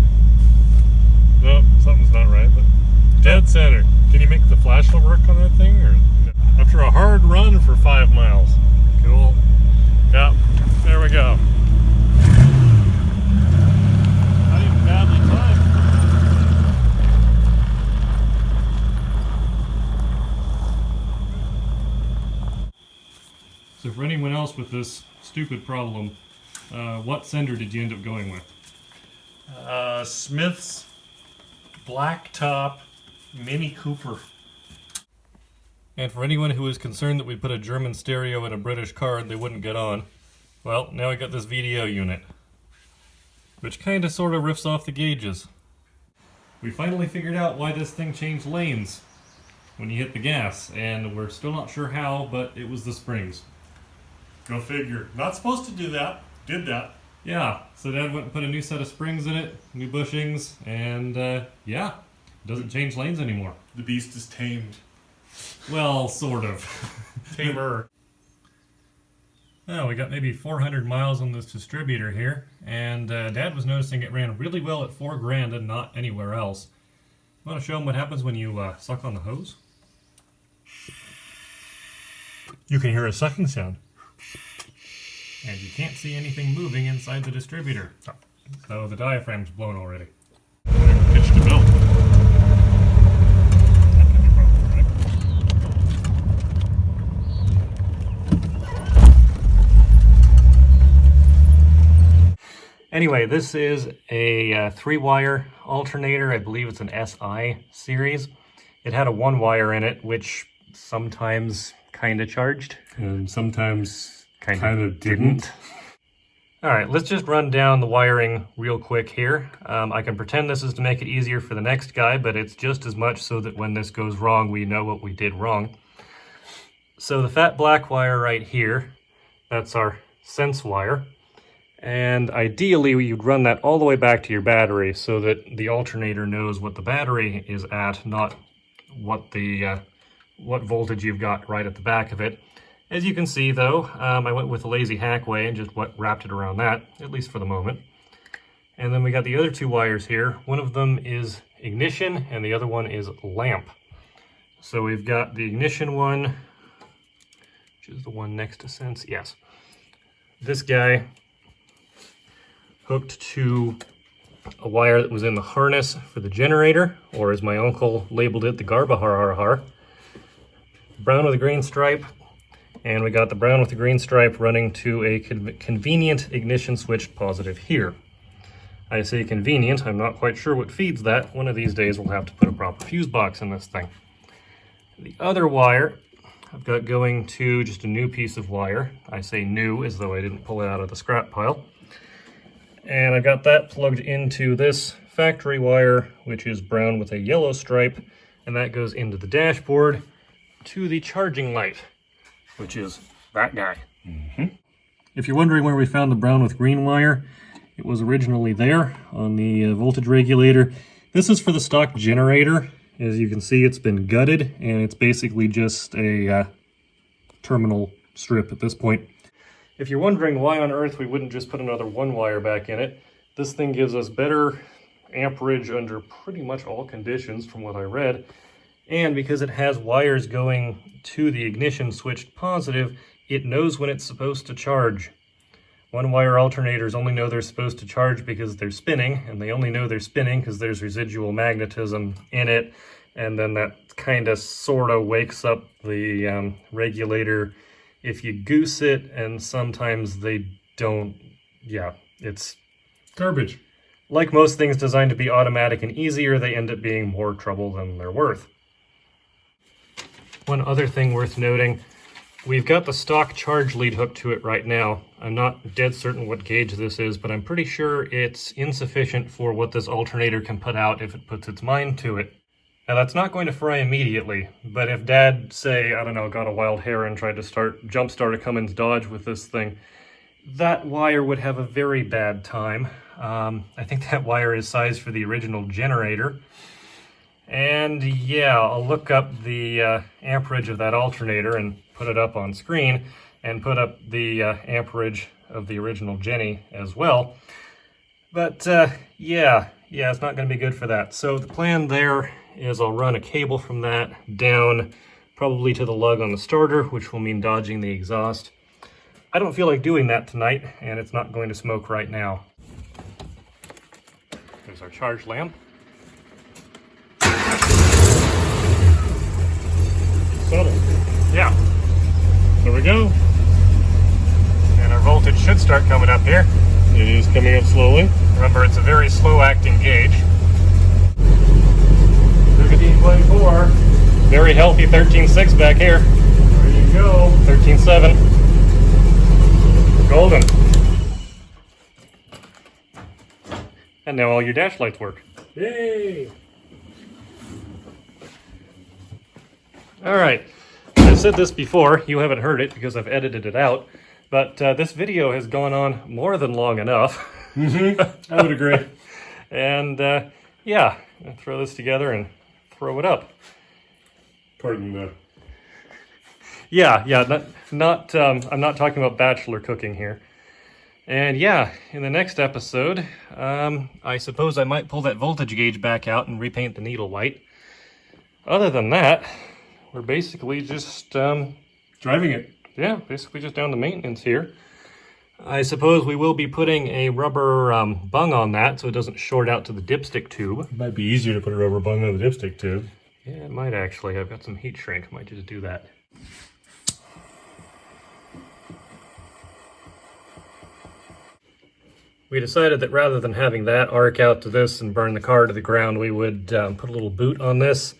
No, something's not right, but dead center. Can you make the flashlight work on that thing? Or after a hard run for 5 miles. Cool. Yeah, there we go. Not even badly timed. So for anyone else with this stupid problem, what sender did you end up going with? Smith's Blacktop Mini Cooper. And for anyone who was concerned that we put a German stereo in a British car and they wouldn't get on, well, now we got this VDO unit, which kind of sort of riffs off the gauges. We finally figured out why this thing changed lanes when you hit the gas, and we're still not sure how, but it was the springs. Go figure. Not supposed to do that. Did that. Yeah, so Dad went and put a new set of springs in it, new bushings, and yeah, it doesn't change lanes anymore. The beast is tamed. Well, sort of. Tamer. Well, we got maybe 400 miles on this distributor here, and Dad was noticing it ran really well at 4 grand and not anywhere else. Want to show him what happens when you suck on the hose? You can hear a sucking sound. And you can't see anything moving inside the distributor. So the diaphragm's blown already. Pitch to belt. That can be problematic. Anyway, this is a 3-wire alternator. I believe it's an SI series. It had a 1-wire in it, which sometimes kind of charged. And sometimes Kind of didn't. All right, let's just run down the wiring real quick here. I can pretend this is to make it easier for the next guy, but it's just as much so that when this goes wrong, we know what we did wrong. So the fat black wire right here, that's our sense wire. And ideally, you'd run that all the way back to your battery so that the alternator knows what the battery is at, not what the what voltage you've got right at the back of it. As you can see, though, I went with a lazy hack way and just wrapped it around that, at least for the moment. And then we got the other 2 wires here. One of them is ignition, and the other one is lamp. So we've got the ignition one, which is the one next to sense. Yes. This guy hooked to a wire that was in the harness for the generator, or as my uncle labeled it, the Carburetor. Brown with a green stripe. And we got the brown with the green stripe running to a convenient ignition switch positive here. I say convenient, I'm not quite sure what feeds that. One of these days we'll have to put a proper fuse box in this thing. The other wire I've got going to just a new piece of wire. I say new as though I didn't pull it out of the scrap pile. And I've got that plugged into this factory wire, which is brown with a yellow stripe, and that goes into the dashboard to the charging light, which is that guy. If you're wondering where we found the brown with green wire, it was originally there on the voltage regulator. This is for the stock generator. As you can see, it's been gutted, and it's basically just a terminal strip at this point. If you're wondering why on earth we wouldn't just put another 1-wire back in it, this thing gives us better amperage under pretty much all conditions from what I read. And because it has wires going to the ignition switched positive, it knows when it's supposed to charge. 1-wire alternators only know they're supposed to charge because they're spinning, and they only know they're spinning because there's residual magnetism in it, and then that kind of sort of wakes up the regulator if you goose it, and sometimes they don't. Yeah, it's Garbage. like most things designed to be automatic and easier, they end up being more trouble than they're worth. One other thing worth noting, we've got the stock charge lead hooked to it right now. I'm not dead certain what gauge this is, but I'm pretty sure it's insufficient for what this alternator can put out if it puts its mind to it. Now that's not going to fry immediately, but if Dad, say, I don't know, got a wild hair and tried to jumpstart a Cummins Dodge with this thing, that wire would have a very bad time. I think that wire is sized for the original generator. And yeah, I'll look up the amperage of that alternator and put it up on screen, and put up the amperage of the original Jenny as well. But yeah, it's not going to be good for that. So the plan there is I'll run a cable from that down probably to the lug on the starter, which will mean dodging the exhaust. I don't feel like doing that tonight, and it's not going to smoke right now. There's our charge lamp. Subtle. Yeah, There we go. and our voltage should start coming up here. It is coming up slowly. Remember, it's a very slow acting gauge. 13.4. Very healthy 13.6 back here. There you go. 13.7. Golden. And now all your dash lights work. Yay! All right. I've said this before. You haven't heard it because I've edited it out. But this video has gone on more than long enough. I would agree. And yeah, I'll throw this together and throw it up. Pardon the... Yeah, not I'm not talking about bachelor cooking here. And yeah, in the next episode, I suppose I might pull that voltage gauge back out and repaint the needle white. Other than that, we're basically just Driving it. yeah, basically just down to maintenance here. I suppose we will be putting a rubber bung on that so it doesn't short out to the dipstick tube. It might be easier to put a rubber bung on the dipstick tube. Yeah, it might actually. I've got some heat shrink. Might just do that. We decided that rather than having that arc out to this and burn the car to the ground, we would put a little boot on this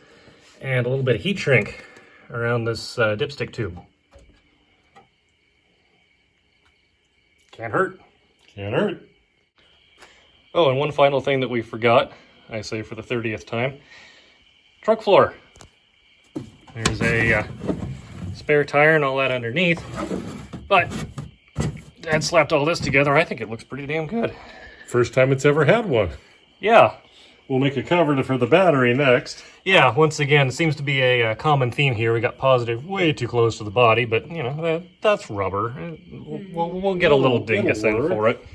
and a little bit of heat shrink around this dipstick tube. Can't hurt. Can't hurt. Oh, and one final thing that we forgot, I say for the 30th time. Trunk floor. There's a spare tire and all that underneath, but Dad slapped all this together. I think it looks pretty damn good. First time it's ever had one. Yeah. We'll make a cover for the battery next. Yeah, once again, it seems to be a common theme here. We got positive way too close to the body, but, you know, that's rubber. We'll get a little dingus in for it.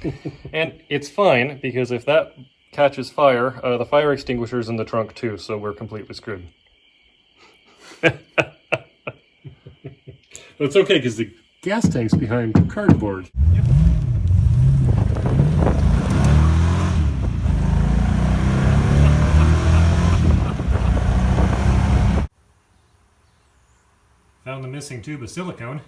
And it's fine, because if that catches fire, the fire extinguisher's in the trunk too, so we're completely screwed. It's okay, because the gas tank's behind cardboard. Yep. Found the missing tube of silicone.